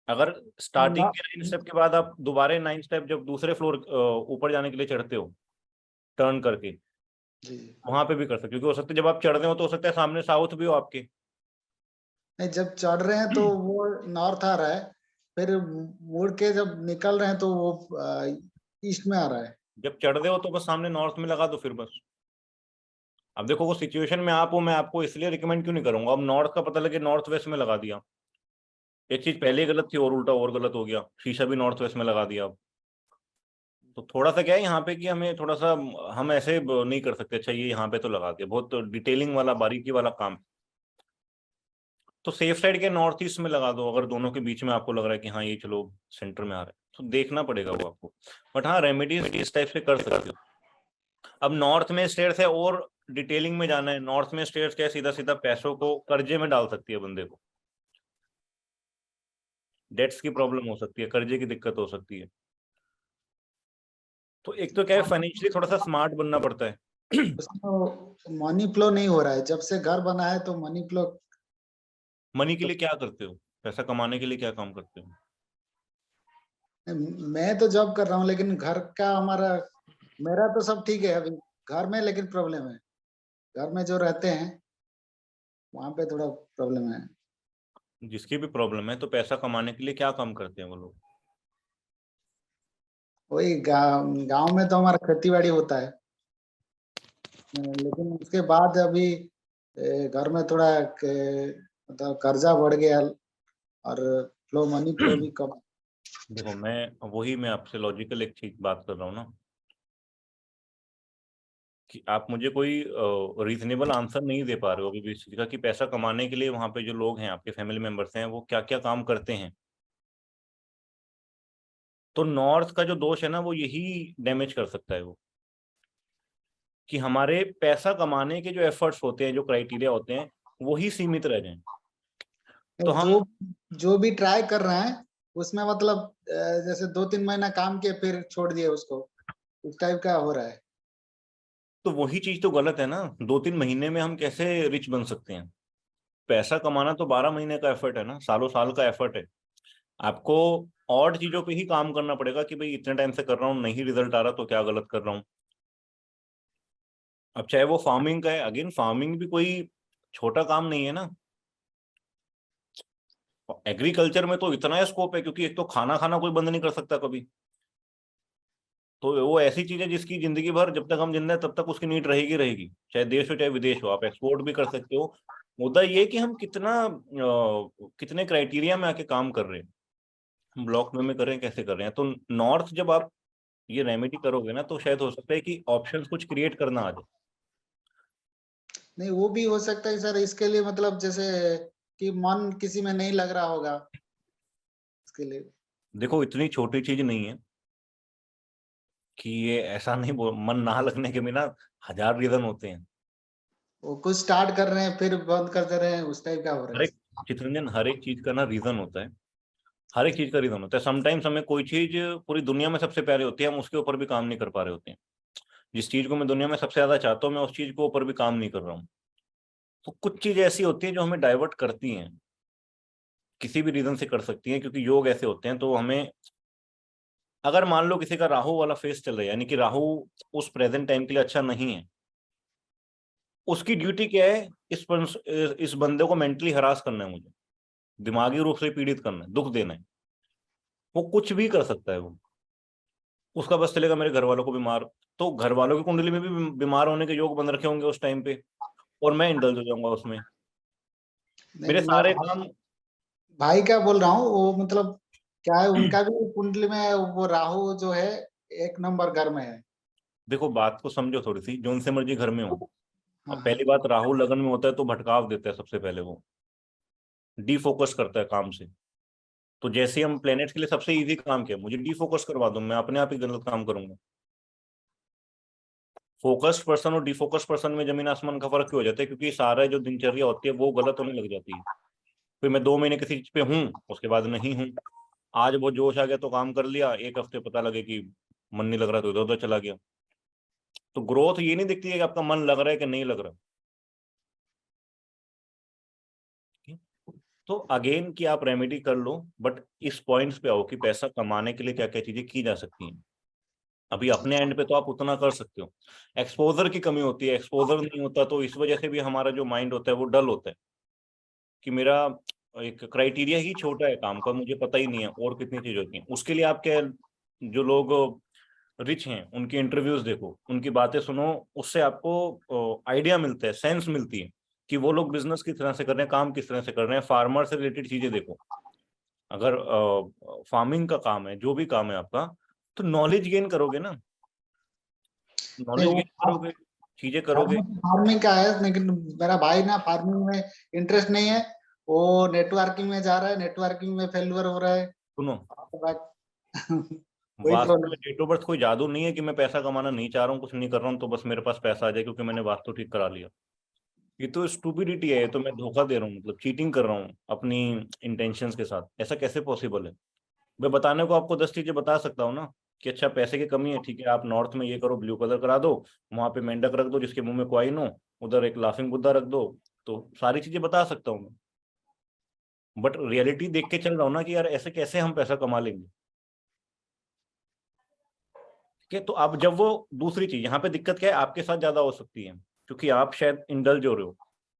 अगर स्टार्टिंग के 9 स्टेप के बाद आप दोबारा 9 स्टेप जब दूसरे फ्लोर ऊपर जाने के लिए चढ़ते हो टर्न करके, जी, वहां पे भी कर सकते हो, क्योंकि हो सकता है जब आप चढ़ रहे हो तो हो सकता है सामने साउथ भी हो आपके। नहीं, जब चढ़ रहे हैं तो वो नॉर्थ आ रहा है, फिर मुड़ के जब निकल रहे हैं तो वो ईस्ट में आ रहा है। जब चढ़ रहे हो तो बस सामने नॉर्थ में लगा दो फिर बस। अब देखो वो सिचुएशन में आप हो, मैं आपको इसलिए रिकमेंड क्यों नहीं करूंगा। अब नॉर्थ का पता लगे नॉर्थ वेस्ट में लगा दिया, एक चीज पहले ही गलत थी और उल्टा और गलत हो गया, शीशा भी नॉर्थ वेस्ट में लगा दिया। अब तो थोड़ा सा क्या है यहाँ पे कि हमें थोड़ा सा, हम ऐसे नहीं कर सकते, अच्छा ये यहाँ पे तो लगा दिया, बहुत डिटेलिंग वाला बारीकी वाला काम। तो सेफ साइड के नॉर्थ ईस्ट में लगा दो, अगर दोनों के बीच में आपको लग रहा है कि हाँ ये चलो सेंटर में आ रहा है, तो देखना पड़ेगा वो आपको। बट हाँ रेमेडीज इस टाइप से कर सकते हो। अब नॉर्थ में स्टेट्स है और डिटेलिंग में जाना है, नॉर्थ में स्टेट्स क्या है, सीधा सीधा पैसों को कर्जे में डाल सकती है बंदे को, डेट्स की प्रॉब्लम हो सकती है, कर्जे की दिक्कत हो सकती है। तो एक तो क्या है, फाइनेंशियली थोड़ा सा स्मार्ट बनना पड़ता है। उसमें मनी फ्लो नहीं हो रहा है, जब से घर बना है तो मनी फ्लो। मनी के लिए क्या करते हो, पैसा कमाने के लिए क्या काम करते हो? मैं तो जॉब कर रहा हूँ, लेकिन घर का हमारा, मेरा तो सब ठीक है अभी। घर में लेकिन प्रॉब्लम है, घर में जो रहते हैं वहां पे थोड़ा प्रॉब्लम है। जिसकी भी प्रॉब्लम है, तो पैसा कमाने के लिए क्या काम करते हैं वो लोग? वही गांव में तो हमारा खेती बाड़ी होता है, लेकिन उसके बाद अभी घर में थोड़ा मतलब कर्जा बढ़ गया और फ्लो, मनी फ्लो भी कम। देखो मैं आपसे लॉजिकल एक चीज बात कर रहा हूँ ना, कि आप मुझे कोई रीजनेबल आंसर नहीं दे पा रहे हो अभी भी इस चीज का, कि पैसा कमाने के लिए वहां पे जो लोग हैं आपके फैमिली मेंबर्स हैं वो क्या क्या काम करते हैं। तो नॉर्थ का जो दोष है ना, वो यही डैमेज कर सकता है वो, कि हमारे पैसा कमाने के जो एफर्ट्स होते हैं, जो क्राइटेरिया होते हैं, वही सीमित रह जाएं। तो हम जो जो भी ट्राई कर रहे हैं उसमें मतलब जैसे 2-3 महीना काम किए फिर छोड़ दिए उसको, उस टाइप का हो रहा है। तो वही चीज तो गलत है ना, 2-3 महीने में हम कैसे रिच बन सकते हैं? पैसा कमाना तो 12 महीने का एफर्ट है ना, सालों साल का एफर्ट है। आपको और चीजों पे ही काम करना पड़ेगा कि भाई इतने टाइम से कर रहा हूँ, नहीं रिजल्ट आ रहा तो क्या गलत कर रहा हूँ। अब चाहे वो फार्मिंग का है, अगेन फार्मिंग भी कोई छोटा काम नहीं है ना। एग्रीकल्चर में तो इतना स्कोप है, क्योंकि एक तो खाना खाना कोई बंद नहीं कर सकता कभी। तो वो ऐसी चीज है जिसकी जिंदगी भर, जब तक हम जिंदा है तब तक उसकी नीड रहेगी रहेगी, चाहे देश हो चाहे विदेश हो, आप एक्सपोर्ट भी कर सकते हो। मुद्दा ये है कि हम कितने क्राइटेरिया में आके काम कर रहे हैं, हम ब्लॉक में कर रहे हैं, कैसे कर रहे हैं। तो नॉर्थ जब आप ये रेमेडी करोगे ना, तो शायद हो सकता है कि ऑप्शंस कुछ क्रिएट करना आ जाए। नहीं, वो भी हो सकता है सर, इसके लिए मतलब जैसे कि मन किसी में नहीं लग रहा होगा, इसके लिए। देखो इतनी छोटी चीज नहीं है कि ये ऐसा नहीं मन ना लगने के बिना 1000 रीजन होते हैं। वो कुछ स्टार्ट कर रहे हैं फिर बंद कर दे रहे हैं, उस टाइप का हो रहा हर है। एक चित्रंजन, हर एक चीज का ना रीजन होता है, हर एक चीज का रीजन होता है। समटाइम्स हमें कोई चीज पूरी दुनिया में सबसे प्यारी होती है, हम उसके ऊपर भी काम नहीं कर पा रहे होते हैं। जिस चीज को मैं दुनिया में सबसे ज्यादा चाहता हूँ, मैं उस चीज को ऊपर भी काम नहीं कर रहा हूँ। तो कुछ चीजें ऐसी होती हैं जो हमें डाइवर्ट करती हैं, किसी भी रीजन से कर सकती हैं, क्योंकि योग ऐसे होते हैं। तो हमें, अगर मान लो किसी का राहु वाला फेस चल रहा है, यानी कि राहु उस प्रेजेंट टाइम के लिए अच्छा नहीं है, उसकी ड्यूटी क्या है, इस बंदे को मेंटली हरास करना है, मुझे दिमागी रूप से पीड़ित करना है, दुख देना है। वो कुछ भी कर सकता है वो, उसका बस चलेगा मेरे घर वालों को बीमार, तो घर वालों की कुंडली में भी बीमार होने के योग बन रखे होंगे उस टाइम पे, और मैं इंडल्ज हो जाऊंगा उसमें। मेरे नहीं, मैं सारे काम, भाई क्या बोल रहा हूँ, वो मतलब क्या है, उनका भी कुंडली में वो राहु जो है 1 नंबर घर में है। देखो बात को समझो थोड़ी सी, जो उनसे मर्जी घर में हो। अब हाँ हाँ। पहली बात, राहु लगन में होता है तो भटकाव देता है, सबसे पहले वो डीफोकस करता है काम से। तो जैसे हम प्लेनेट्स के लिए सबसे इजी काम किया, मुझे डीफोकस करवा दो, मैं अपने आप ही गलत काम करूंगा। फोकस्ड पर्सन और डिफोकस पर्सन में जमीन आसमान का फर्क क्यों हो जाता है? क्योंकि सारा जो दिनचर्या होती है वो गलत होने लग जाती है। फिर मैं 2 महीने किसी चीज पे हूँ, उसके बाद नहीं हूँ। आज वो जोश आ गया तो काम कर लिया, एक हफ्ते पता लगे कि मन नहीं लग रहा तो इधर उधर चला गया। तो ग्रोथ ये नहीं दिखती है कि आपका मन लग रहा है कि नहीं लग रहा। तो अगेन कि आप रेमेडी कर लो, बट इस पॉइंट्स पे आओ कि पैसा कमाने के लिए क्या क्या चीजें की जा सकती हैं। अभी अपने एंड पे तो आप उतना कर सकते हो, एक्सपोजर की कमी होती है, एक्सपोजर नहीं होता तो इस वजह से भी हमारा जो माइंड होता है वो डल होता है, कि मेरा एक क्राइटेरिया ही छोटा है काम का, मुझे पता ही नहीं है और कितनी चीज होती है। उसके लिए आप क्या, जो लोग रिच हैं उनके इंटरव्यूज देखो, उनकी बातें सुनो, उससे आपको आइडिया मिलता है, सेंस मिलती है कि वो लोग बिजनेस किस तरह से कर रहे हैं, काम किस तरह से कर रहे हैं। फार्मर से रिलेटेड चीजें देखो, अगर फार्मिंग का काम है, जो भी काम है आपका, तो नॉलेज गेन करोगे ना, नॉलेज गेन करोगे, चीजें करोगे। फार्मिंग का है, लेकिन मेरा भाई ना फार्मिंग में इंटरेस्ट नहीं है, वो नेटवर्किंग में जा रहा है, नेटवर्किंग में फेल्यूर हो रहा है। सुनो, कोई वास्तु प्रॉब्लम में डेट ऑफ बर्थ कोई जादू नहीं है कि मैं पैसा कमाना नहीं चाह रहा हूँ, कुछ नहीं कर रहा हूँ तो बस मेरे पास पैसा आ जाए क्योंकि मैंने वास्तु ठीक करा लिया। ये तो स्टूपिडिटी है, ये तो मैं धोखा दे रहा हूँ, मतलब चीटिंग कर रहा हूँ अपनी इंटेंशंस के साथ। ऐसा कैसे पॉसिबल है? मैं बताने को आपको 10 चीजें बता सकता हूँ ना कि अच्छा पैसे की कमी है, ठीक है आप नॉर्थ में ये करो, ब्लू कलर करा दो, वहां पे मेंढक रख दो जिसके मुंह में क्वाइन हो, उधर एक लाफिंग बुद्धा रख दो, तो सारी चीजें बता सकता हूँ मैं। बट रियलिटी देख के चल रहा हूँ ना कि यार ऐसे कैसे हम पैसा कमा लेंगे। ठीक है, तो अब जब वो दूसरी चीज, यहाँ पे दिक्कत क्या है, आपके साथ ज्यादा हो सकती है क्योंकि आप शायद इंडल्ज हो रहे हो।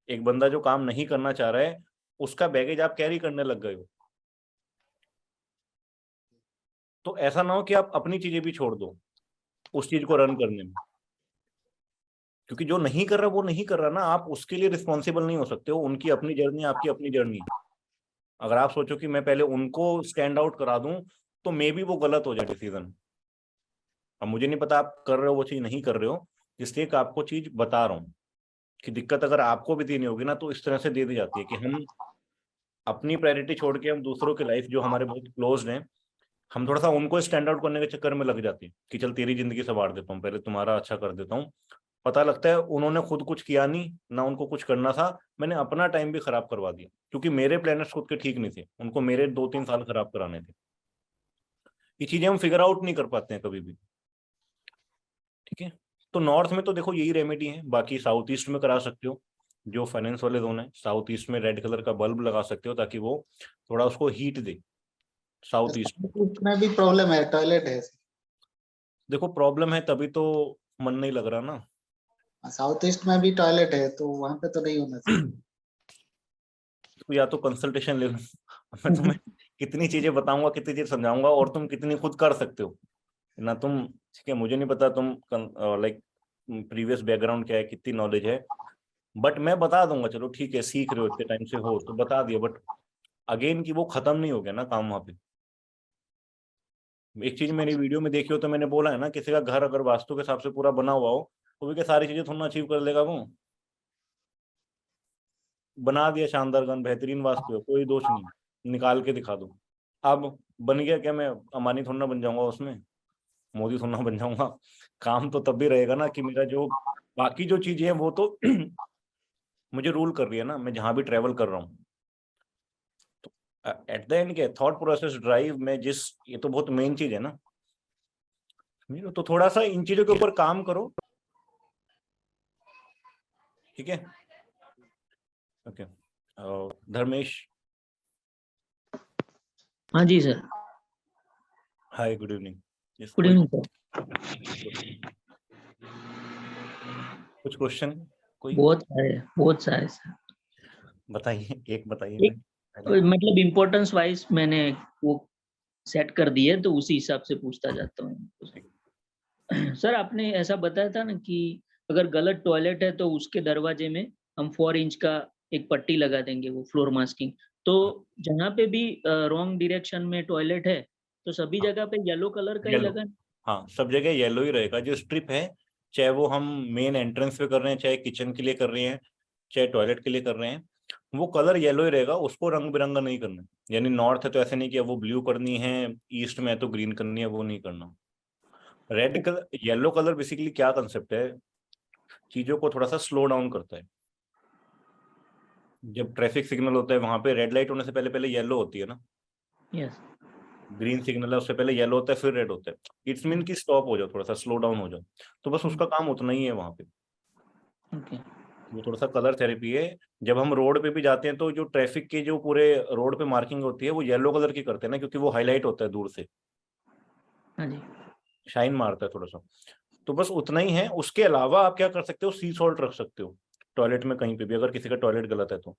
एक बंदा जो काम नहीं करना चाह रहा है, उसका बैगेज आप कैरी करने लग गए हो। तो ऐसा ना हो कि आप अपनी चीजें भी छोड़ दो उस चीज को रन करने में, क्योंकि जो नहीं कर रहा वो नहीं कर रहा ना, आप उसके लिए रिस्पॉन्सिबल नहीं हो सकते हो। उनकी अपनी जर्नी, आपकी अपनी जर्नी। अगर आप सोचो कि मैं पहले उनको स्टैंड आउट करा दूं तो मे बी वो गलत हो जाए डिसीजन। अब मुझे नहीं पता आप कर रहे हो वो चीज, नहीं कर रहे हो, इसलिए एक आपको चीज बता रहा हूँ कि दिक्कत अगर आपको भी देनी होगी ना तो इस तरह से दे दी जाती है कि हम अपनी प्रायोरिटी छोड़ के हम दूसरों की लाइफ जो हमारे बहुत क्लोज हैं, हम थोड़ा सा उनको स्टैंड आउट करने के चक्कर में लग जाते हैं कि चल तेरी जिंदगी संवार देता हूँ, पहले तुम्हारा अच्छा कर देता हूँ। पता लगता है उन्होंने खुद कुछ किया नहीं ना, उनको कुछ करना था, मैंने अपना टाइम भी खराब करवा दिया क्योंकि मेरे प्लानर्स खुद के ठीक नहीं थे, उनको मेरे 2-3 साल खराब कराने थे। ये चीजें हम फिगर आउट नहीं कर पाते हैं कभी भी। ठीक है, तो नॉर्थ में तो देखो यही रेमेडी है, बाकी साउथ ईस्ट में करा सकते हो। जो फाइनेंस वाले जोन है साउथ ईस्ट में रेड कलर का बल्ब लगा सकते हो ताकि वो थोड़ा उसको हीट दे। साउथ ईस्ट में भी प्रॉब्लम है, टॉयलेट है। देखो प्रॉब्लम है तभी तो मन नहीं लग रहा ना। साउथ ईस्ट में भी टॉयलेट है तो वहां पे तो नहीं होना चाहिए। तो या तो कंसल्टेशन ले लो मैं तुम्हें कितनी चीजें बताऊंगा, कितनी चीजें समझाऊंगा और तुम कितनी खुद कर सकते हो ना तुम। ठीक है, मुझे नहीं पता तुम लाइक प्रीवियस बैकग्राउंड क्या है, कितनी नॉलेज है, बट मैं बता दूंगा। चलो ठीक है, सीख रहे हो इतने टाइम से हो तो बता दिया, बट अगेन की वो खत्म नहीं हो गया ना काम वहां पे। एक चीज मेरी वीडियो में देखी हो तो मैंने बोला है ना, किसी का घर अगर वास्तु के हिसाब से पूरा बना हुआ हो तो भी क्या सारी चीजें थोड़ा अचीव कर लेगा वो। बना दिया शानदार गन, बेहतरीन वास्तु है, कोई दोष नहीं, निकाल के दिखा दो। अब बन गया क्या, मैं अंबानी थोड़ा ना बन जाऊंगा उसमें, मोदी थोड़ा ना बन जाऊंगा। काम तो तब भी रहेगा ना कि मेरा जो बाकी जो चीजें हैं वो तो मुझे रूल कर रही है ना, मैं जहां भी ट्रेवल कर रहा हूँ। तो एट द एंड क्या थॉट प्रोसेस ड्राइव में जिस, ये तो बहुत मेन चीज है ना, तो थोड़ा सा इन चीजों के ऊपर काम करो। ठीक है, ओके। धर्मेश। हाँ जी sir. Hi, good evening. Good evening sir. कुछ क्वेश्चन? कोई बहुत सारे सर। बताइए, एक बताइए। मतलब इम्पोर्टेंस वाइज मैंने वो सेट कर दिए तो उसी हिसाब से पूछता जाता हूँ। सर आपने ऐसा बताया था ना कि अगर गलत टॉयलेट है तो उसके दरवाजे में हम 4 इंच का एक पट्टी लगा देंगे, वो फ्लोर मास्किंग। तो जहाँ पे भी रॉन्ग डायरेक्शन में टॉयलेट है तो सभी जगह पे येलो कलर का ही लगा। हाँ, सब जगह येलो ही रहेगा। जो स्ट्रिप है, चाहे वो हम मेन एंट्रेंस पे कर रहे हैं, चाहे किचन के लिए कर रहे हैं, चाहे टॉयलेट के लिए कर रहे हैं, वो कलर येलो ही रहेगा, उसको रंग बिरंगा नहीं करना। यानी नॉर्थ है तो ऐसे नहीं कि वो ब्लू करनी है, ईस्ट में है तो ग्रीन करनी है, वो नहीं करना। Red colour, yellow colour basically क्या कंसेप्ट है, चीजों को थोड़ा सा स्लो डाउन करता है। जब ट्रैफिक सिग्नल होता है वहां पे रेड लाइट होने से पहले पहले येलो होती है ना। यस। ग्रीन सिग्नल है उससे पहले येलो होता है फिर रेड होता है। इट्स मीन कि स्टॉप हो जाओ, थोड़ा सा स्लो डाउन हो जाओ। तो बस उसका काम उतना ही है वहां पे। ओके। वो थोड़ा सा कलर थेरेपी है। जब हम रोड पे भी जाते हैं तो जो ट्रैफिक के जो पूरे रोड पे मार्किंग होती है वो येलो कलर की करते हैं ना, क्योंकि वो हाईलाइट होता है दूर से, हाँ जी। शाइन मारता है थोड़ा सा। तो बस उतना ही है। उसके अलावा आप क्या कर सकते हो, सी सॉल्ट रख सकते हो टॉयलेट में कहीं पे भी, अगर किसी का टॉयलेट गलत है तो।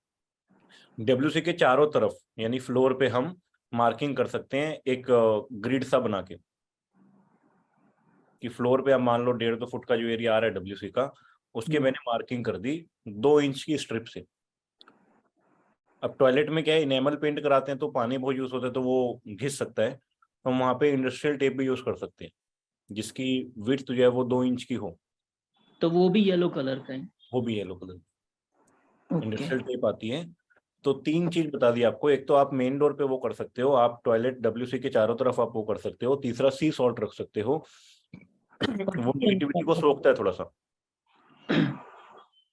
डब्ल्यूसी के चारों तरफ यानी फ्लोर पे हम मार्किंग कर सकते हैं एक ग्रिड सा बना के। कि फ्लोर पे आप मान लो 1.5-2 फुट का जो एरिया आ रहा है WC का, उसके मैंने मार्किंग कर दी 2 इंच की स्ट्रिप से। अब टॉयलेट में क्या है, इनेमल पेंट कराते हैं तो पानी बहुत यूज होता है तो वो घिस सकता है, तो हम वहाँ पे इंडस्ट्रियल टेप भी यूज कर सकते हैं जिसकी विड्थ जो है वो 2 इंच की हो। तो वो भी येलो कलर का है? वो भी yellow colour okay. Industrial tape आती है। तो 3 चीज बता दी आपको, एक तो आप मेन डोर पे वो कर सकते हो, आप टॉयलेट WC के चारों तरफ आप वो कर सकते हो। तीसरा सी सॉल्ट रख सकते हो, वो नेगेटिविटी को सोखता है थोड़ा सा।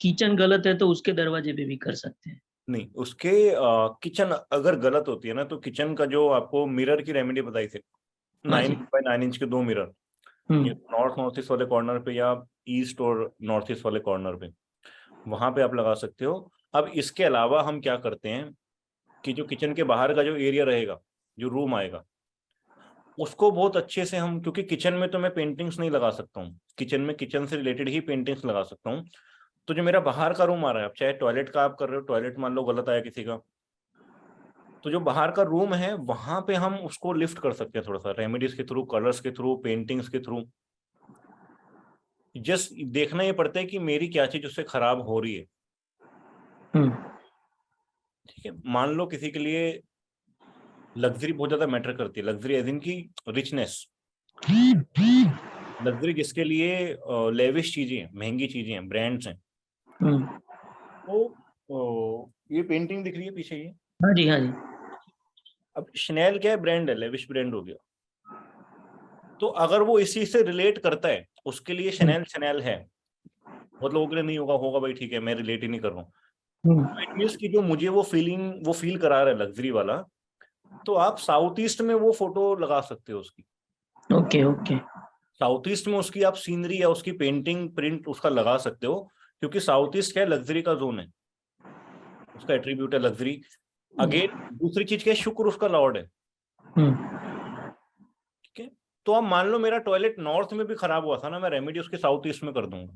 किचन गलत है तो उसके दरवाजे पे भी कर सकते हैं? नहीं, उसके किचन अगर गलत होती है ना, तो किचन का जो आपको मिरर की रेमेडी बताई थी, 9 बाय 9 इंच के 2 मिरर, ये नॉर्थ ईस्ट वाले कॉर्नर पे या ईस्ट और नॉर्थ ईस्ट वाले कॉर्नर पे, वहां पे आप लगा सकते हो। अब इसके अलावा हम क्या करते हैं कि जो किचन के बाहर का जो एरिया रहेगा, जो रूम आएगा, उसको बहुत अच्छे से हम, क्योंकि किचन में तो मैं पेंटिंग्स नहीं लगा सकता हूँ, किचन में किचन से रिलेटेड ही पेंटिंग्स लगा सकता हूँ। तो जो मेरा बाहर का रूम आ रहा है, चाहे टॉयलेट का आप कर रहे हो, टॉयलेट मान लो गलत आया किसी का, तो जो बाहर का रूम है वहां पे हम उसको लिफ्ट कर सकते हैं थोड़ा सा, रेमेडीज के थ्रू, कलर्स के थ्रू, पेंटिंग्स के थ्रू। जस्ट देखना ये पड़ता है कि मेरी क्या चीज उससे खराब हो रही है। ठीक है, मान लो किसी के लिए लग्जरी बहुत ज्यादा मैटर करती है, लग्जरी एज इन की रिचनेस, लग्जरी जिसके लिए लेविश चीजें हैं, महंगी चीजें हैं, ब्रांड्स हैं। तो ये पेंटिंग दिख रही है पीछे, ये हाँ जी, हाँ जी। अब शनेल क्या है, ब्रांड है, लेविश ब्रांड हो गया। तो अगर वो इसी से रिलेट करता है, उसके लिए शनेल शनेल है, बहुत लोगों के लिए नहीं होगा, होगा भाई ठीक है, मैं रिलेट ही नहीं कर रहा हूँ। इट मींस कि जो मुझे वो फीलिंग, वो फील करा रहा है लग्जरी वाला, तो आप साउथ ईस्ट में वो फोटो लगा सकते हो उसकी। Okay okay. साउथ ईस्ट में उसकी आप सीनरी या उसकी पेंटिंग प्रिंट उसका लगा सकते हो, क्योंकि साउथ ईस्ट क्या है, लग्जरी का जोन है, उसका एट्रीब्यूट है लग्जरी। अगेन दूसरी चीज क्या है, शुक्र उसका लॉर्ड है। ठीक है, तो अब मान लो मेरा टॉयलेट नॉर्थ में भी खराब हुआ था ना, मैं रेमेडी उसके साउथ ईस्ट में कर दूंगा।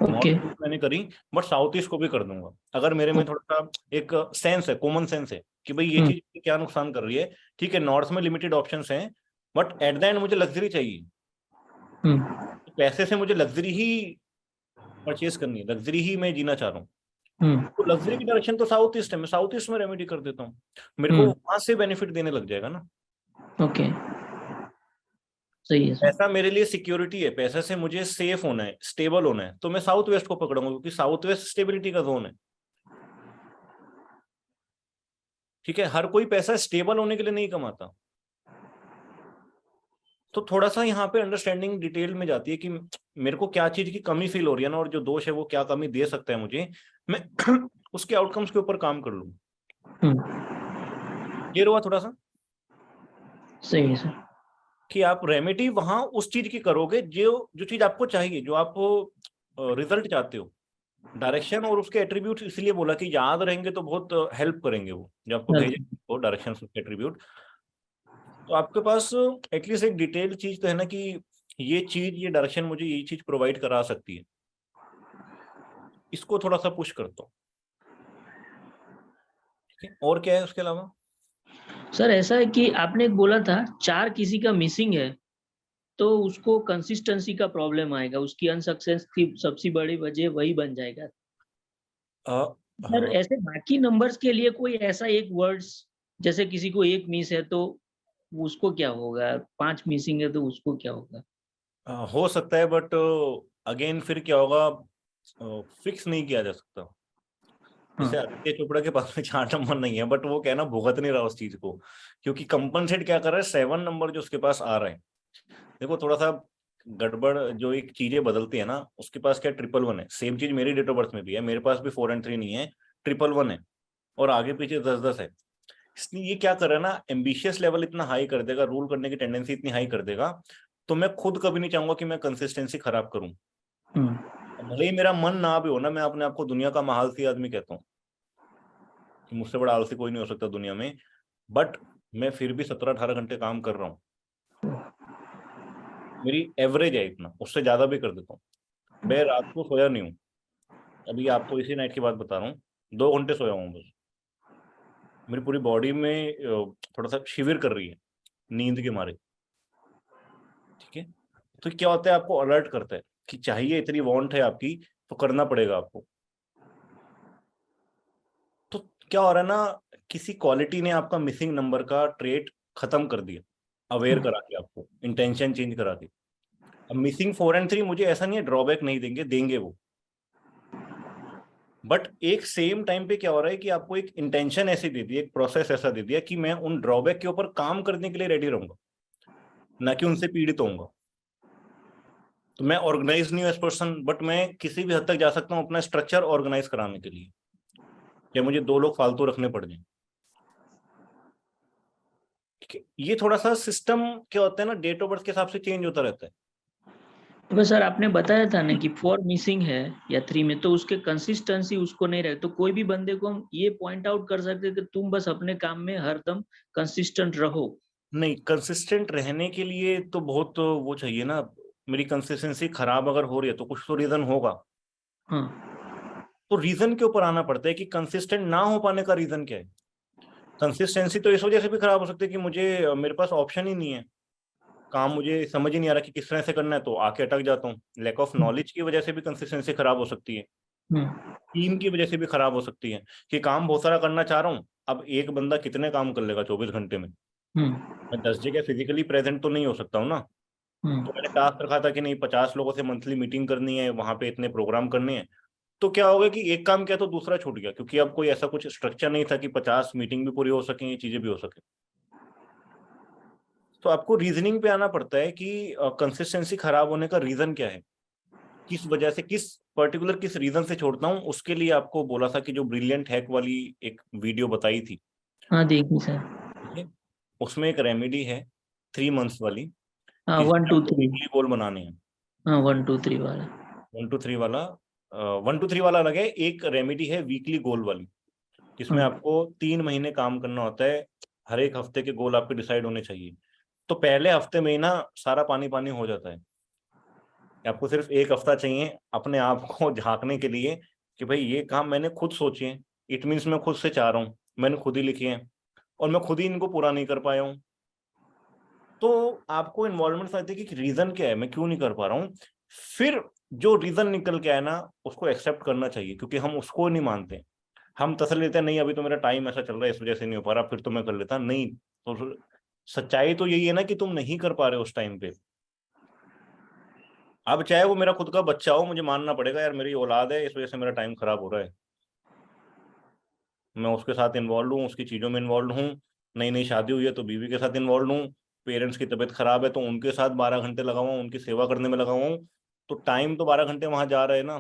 ओके। नॉर्थ ईस्ट मैंने करी, बट साउथ ईस्ट को भी कर दूंगा, अगर मेरे में थोड़ा सा एक सेंस है, कॉमन सेंस है कि भाई ये चीज क्या नुकसान कर रही है। ठीक है, नॉर्थ में लिमिटेड ऑप्शंस हैं, बट एट द एंड मुझे लग्जरी चाहिए, तो पैसे से मुझे लग्जरी ही परचेज करनी है, लग्जरी ही मैं जीना चाह रहा हूँ। तो लग्जरी की डायरेक्शन तो साउथ ईस्ट है, मैं साउथ ईस्ट में रेमेडी कर देता हूँ, मेरे को वहां से बेनिफिट देने लग जाएगा ना। ओके, सही है सर। पैसा मेरे लिए सिक्योरिटी है, पैसे से मुझे सेफ होना है, स्टेबल होना है, तो मैं साउथ वेस्ट को पकड़ूंगा, क्योंकि साउथ वेस्ट स्टेबिलिटी का जोन है। ठीक है, हर कोई पैसा स्टेबल होने के लिए नहीं कमाता। तो थोड़ा सा यहाँ पे अंडरस्टैंडिंग डिटेल में जाती है कि मेरे को क्या चीज की कमी फील हो रही है ना, और जो दोष है वो क्या कमी दे सकता है मुझे, मैं उसके आउटकम्स के ऊपर काम कर लूँ। क्लियर हुआ थोड़ा सा? सही है सर। कि आप रेमेडी वहां उस चीज की करोगे जो जो चीज आपको चाहिए, जो आप रिजल्ट चाहते हो। डायरेक्शन और उसके एट्रीब्यूट इसलिए बोला कि याद रहेंगे तो बहुत हेल्प करेंगे वो, जो आपको भेजे वो डायरेक्शन उसके एट्रीब्यूट। तो आपके पास एटलीस्ट एक डिटेल चीज तो है ना कि ये चीज, ये डायरेक्शन मुझे ये चीज प्रोवाइड करा सकती है, इसको थोड़ा सा पुश करता हूँ। ठीक है, और क्या है उसके अलावा? सर ऐसा है कि आपने एक बोला था 4 किसी का मिसिंग है, तो उसको कंसिस्टेंसी का प्रॉब्लम आएगा, उसकी अनसक्सेस की सबसे बड़ी वजह वही बन जाएगा। सर ऐसे बाकी नंबर्स के लिए कोई ऐसा एक वर्ड्स, जैसे किसी को 1 मिस है तो उसको क्या होगा, 5 मिसिंग है तो उसको क्या होगा? हो सकता है, बट अगेन फिर क्या होगा, फिक्स नहीं किया जा सकता। जैसे आदित्य चोपड़ा के पास में 4 नंबर नहीं है, बट वो क्या है ना, भुगत नहीं रहा उस चीज को, क्योंकि कंपनसेट क्या कर रहा है, 7 नंबर जो उसके पास आ रहे हैं। देखो थोड़ा सा गड़बड़, जो एक चीजें बदलती है ना, उसके पास क्या 111 है, सेम चीज मेरी डेट ऑफ बर्थ में भी है, मेरे पास भी 4 और 3 नहीं है, 111 है, और आगे पीछे 10-10 है। इसलिए ये क्या कर रहा है ना, एम्बिशियस लेवल इतना हाई कर देगा, रूल करने की टेंडेंसी इतनी हाई कर देगा, तो मैं खुद कभी नहीं चाहूंगा कि मैं कंसिस्टेंसी खराब करूं। भले ही मेरा मन ना भी हो ना, मैं अपने आप को दुनिया का महालसी आदमी कहता हूँ कि मुझसे बड़ा आलसी कोई नहीं हो सकता दुनिया में, बट मैं फिर भी 17-18 घंटे काम कर रहा हूँ, मेरी एवरेज है इतना, उससे ज्यादा भी कर देता हूँ। मैं रात को सोया नहीं हूँ, अभी आपको इसी नाइट की बात बता रहा हूँ, 2 घंटे सोया हूँ बस। मेरी पूरी बॉडी में थोड़ा सा शिविर कर रही है नींद के मारे। ठीक है, तो क्या होता है, आपको अलर्ट करता है कि चाहिए, इतनी वांट है आपकी तो करना पड़ेगा आपको। तो क्या हो रहा है ना, किसी क्वालिटी ने आपका मिसिंग नंबर का ट्रेट खत्म कर दिया, अवेयर करा के आपको, इंटेंशन चेंज करा दी। अब मिसिंग 4 and 3 मुझे ऐसा नहीं है ड्रॉबैक नहीं देंगे, देंगे वो, बट एक सेम टाइम पे क्या हो रहा है कि आपको एक इंटेंशन ऐसी दे दी, एक प्रोसेस ऐसा दे दिया कि मैं उन ड्रॉबैक के ऊपर काम करने के लिए रेडी रहूंगा, ना कि उनसे पीड़ित होऊंगा। तो मैं ऑर्गेनाइज नहीं हूँ एज पर्सन, बट मैं किसी भी हद तक जा सकता हूँ अपना स्ट्रक्चर ऑर्गेनाइज कराने के लिए, या मुझे 2 लोग फालतू रखने पड़ जाए। ये थोड़ा सा सिस्टम क्या होता है ना, डेट ऑफ बर्थ के हिसाब से चेंज होता रहता है। तो सर आपने बताया था ना कि 4 मिसिंग है या 3 में, तो उसके कंसिस्टेंसी उसको नहीं रहे, तो कोई भी बंदे को हम ये पॉइंट आउट कर सकते कि तुम बस अपने काम में हरदम कंसिस्टेंट रहो। नहीं, कंसिस्टेंट रहने के लिए तो बहुत वो चाहिए ना, मेरी कंसिस्टेंसी खराब अगर हो रही है तो कुछ तो रीजन होगा। हाँ तो रीजन के ऊपर आना पड़ता है कि कंसिस्टेंट ना हो पाने का रीजन क्या है। कंसिस्टेंसी तो इस वजह से भी खराब हो सकती है कि मेरे पास ऑप्शन ही नहीं है, काम मुझे समझ ही नहीं आ रहा कि किस तरह से करना है, तो आके अटक जाता हूँ। लैक ऑफ नॉलेज की वजह से भी कंसिस्टेंसी खराब हो सकती है, टीम की वजह से भी खराब हो सकती है कि काम बहुत सारा करना चाह रहा हूँ, अब एक बंदा कितने काम कर लेगा 24 घंटे में, मैं 10 जगह फिजिकली प्रेजेंट तो नहीं हो सकता हूँ ना। तो मैंने टास्क रखा था कि नहीं 50 लोगों से मंथली मीटिंग करनी है, वहां पे इतने प्रोग्राम करने हैं, तो क्या होगा कि एक काम किया तो दूसरा छूट गया, क्योंकि अब कोई ऐसा कुछ स्ट्रक्चर नहीं था कि 50 मीटिंग भी पूरी हो सके, ये चीजें भी हो सके। तो आपको रीजनिंग पे आना पड़ता है कि कंसिस्टेंसी खराब होने का रीजन क्या है, किस वजह से, किस रीजन से छोड़ता हूँ। उसके लिए आपको बोला था कि जो ब्रिलियंट हैक वाली एक वीडियो बताई थी, हाँ देखिए सर। ठीक है, उसमें एक रेमेडी है 3 months वाली, हाँ जिसमें 1 2 आपको 3। वीकली गोल बनाने हैं। हाँ 1 2 3 वाला। 1 2 3 वाला, 1 2 3 वाला अलग है, एक रेमेडी है वीकली गोल वाली, जिसमें हाँ आपको 3 महीने काम करना होता है, हर एक हफ्ते के गोल आपके डिसाइड होने चाहिए। तो पहले हफ्ते में ही ना सारा पानी पानी हो जाता है, आपको सिर्फ 1 हफ्ता चाहिए अपने आप को झांकने के लिए कि भाई ये काम मैंने खुद सोचे हैं, इट मीन्स मैं खुद से चाह रहा हूँ, मैंने खुद ही लिखे हैं और मैं खुद ही इनको पूरा नहीं कर पाया हूँ। तो आपको इन्वॉल्वमेंट समझते कि रीजन क्या है, मैं क्यों नहीं कर पा रहा हूँ। फिर जो रीजन निकल के आए ना, उसको एक्सेप्ट करना चाहिए, क्योंकि हम उसको नहीं मानते। हम तसल्ली लेते हैं, नहीं अभी तो मेरा टाइम ऐसा चल रहा है इस वजह से नहीं हो पा रहा, फिर तो मैं कर लेता नहीं। तो सच्चाई तो यही है ना कि तुम नहीं कर पा रहे उस टाइम पे। अब चाहे वो मेरा खुद का बच्चा हो, मुझे मानना पड़ेगा यार मेरी औलाद है, इस वजह से मेरा टाइम खराब हो रहा है, मैं उसके साथ इन्वॉल्व हूँ, उसकी चीज़ों में इन्वॉल्व हूँ। नई नई शादी हुई है तो बीवी के साथ इन्वॉल्व हूँ, पेरेंट्स की तबीयत खराब है तो उनके साथ 12 घंटे लगा हुआ हूँ, उनकी सेवा करने में लगा हुआ हूँ, तो टाइम तो 12 घंटे वहां जा रहे हैं ना।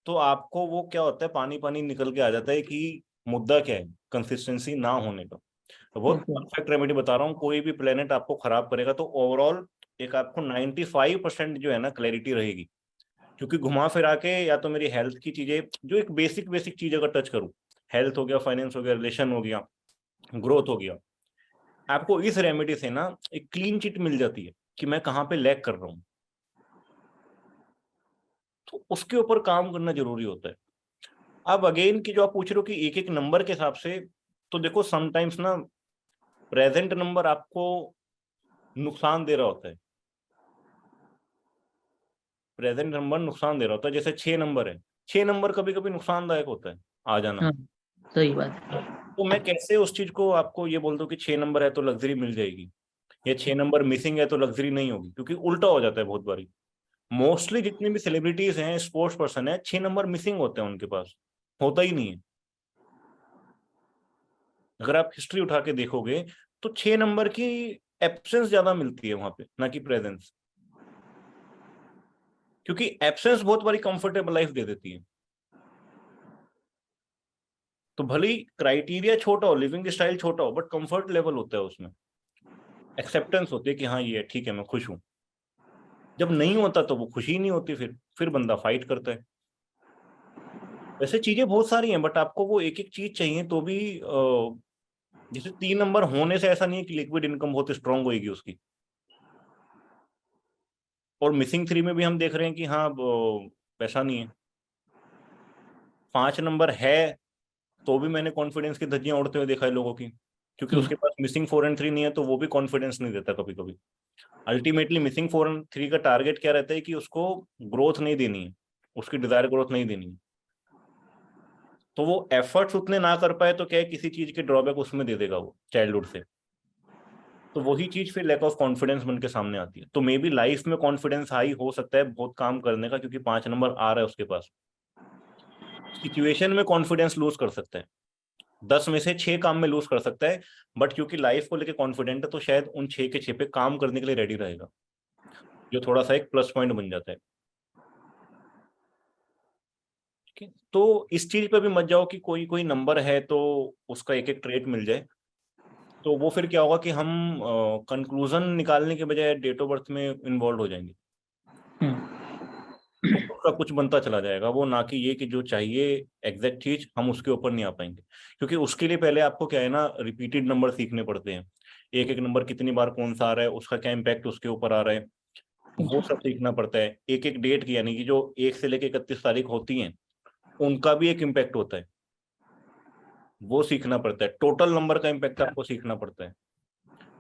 तो आपको वो क्या होता है, पानी पानी निकल के आ जाता है कि मुद्दा क्या है, कंसिस्टेंसी ना होने का। तो बहुत ओके। परफेक्ट रेमेडी बता रहा हूँ, कोई भी प्लेनेट आपको खराब करेगा तो ओवरऑल एक आपको 95% जो है ना क्लैरिटी रहेगी। क्योंकि घुमा फिरा के या तो मेरी हेल्थ की चीजें, जो एक बेसिक बेसिक चीज अगर टच करूं, हेल्थ हो गया, फाइनेंस हो गया, रिलेशन हो गया, ग्रोथ हो गया, आपको इस रेमेडी से ना एक क्लीन चिट मिल जाती है कि मैं कहाँ पे लैग कर रहा हूँ। तो उसके ऊपर काम करना जरूरी होता है। अब अगेन की जो आप पूछ रहे हो कि एक एक नंबर के हिसाब से, तो देखो समटाइम्स ना प्रेजेंट नंबर आपको नुकसान दे रहा होता है, प्रेजेंट नंबर नुकसान दे रहा होता है। जैसे 6 नंबर है, 6 नंबर कभी कभी नुकसानदायक होता है आ जाना। हाँ सही बात है। तो मैं कैसे उस चीज को आपको ये बोल दूं कि 6 नंबर है तो लग्जरी मिल जाएगी, या 6 नंबर मिसिंग है तो लग्जरी नहीं होगी, क्योंकि उल्टा हो जाता है बहुत बारी। मोस्टली जितने भी सेलिब्रिटीज हैं, स्पोर्ट्स पर्सन है, 6 नंबर मिसिंग होते हैं उनके पास, होता ही नहीं है। अगर आप हिस्ट्री उठा के देखोगे तो 6 नंबर की एब्सेंस ज्यादा मिलती है वहां पे, ना कि प्रेजेंस, क्योंकि एब्सेंस बहुत बारी कंफर्टेबल लाइफ दे देती है। तो भले ही क्राइटेरिया छोटा हो, लिविंग स्टाइल छोटा हो, बट कंफर्ट लेवल होता है उसमें, एक्सेप्टेंस होती है कि हाँ ये ठीक है, मैं खुश हूं। जब नहीं होता तो वो खुशी ही नहीं होती, फिर बंदा फाइट करता है। वैसे चीजें बहुत सारी हैं, बट आपको वो एक एक चीज चाहिए तो भी जैसे 3 नंबर होने से ऐसा नहीं है कि लिक्विड इनकम बहुत स्ट्रांग होगी उसकी। और मिसिंग 3 में भी हम देख रहे हैं कि हाँ पैसा नहीं है। 5 नंबर है तो भी मैंने कॉन्फिडेंस की धज्जियां उड़ते हुए देखा है लोगों की, क्योंकि उसके पास मिसिंग 4 and 3 नहीं है, तो वो भी कॉन्फिडेंस नहीं देता कभी कभी। अल्टीमेटली मिसिंग 4 and 3 का टारगेट क्या रहता है कि उसको ग्रोथ नहीं देनी है, उसकी डिजायर ग्रोथ नहीं देनी है, तो वो एफर्ट्स उतने ना कर पाए तो क्या है, किसी चीज के ड्रॉबैक उसमें दे देगा वो चाइल्डहुड से, तो वही चीज फिर लैक ऑफ कॉन्फिडेंस बन के सामने आती है। तो मे बी लाइफ में कॉन्फिडेंस हाई हो सकता है बहुत काम करने का, क्योंकि 5 नंबर आ रहा है उसके पास। सिचुएशन में कॉन्फिडेंस लूज कर सकता है, 10 में से 6 काम में लूज कर सकता है, बट क्योंकि लाइफ को लेके कॉन्फिडेंट है तो शायद उन 6 के 6 पे काम करने के लिए रेडी रहेगा, जो थोड़ा सा एक प्लस पॉइंट बन जाता है। ठीक है, तो इस चीज पे भी मत जाओ कि कोई कोई नंबर है तो उसका एक एक ट्रेट मिल जाए, तो वो फिर क्या होगा कि हम कंक्लूजन निकालने के बजाय डेट ऑफ बर्थ में इन्वॉल्व हो जाएंगे, तो उसका कुछ बनता चला जाएगा वो, ना कि ये कि जो चाहिए एग्जैक्ट चीज हम उसके ऊपर नहीं आ पाएंगे। क्योंकि उसके लिए पहले आपको क्या है ना, रिपीटेड नंबर सीखने पड़ते हैं, एक एक नंबर कितनी बार कौन सा आ रहा है, उसका क्या इम्पैक्ट उसके ऊपर आ रहा है, वो सब सीखना पड़ता है। एक एक डेट की, यानी कि जो 1 से लेकर 31 तारीख होती है, उनका भी एक इम्पैक्ट होता है, वो सीखना पड़ता है। टोटल नंबर का इम्पैक्ट आपको सीखना पड़ता है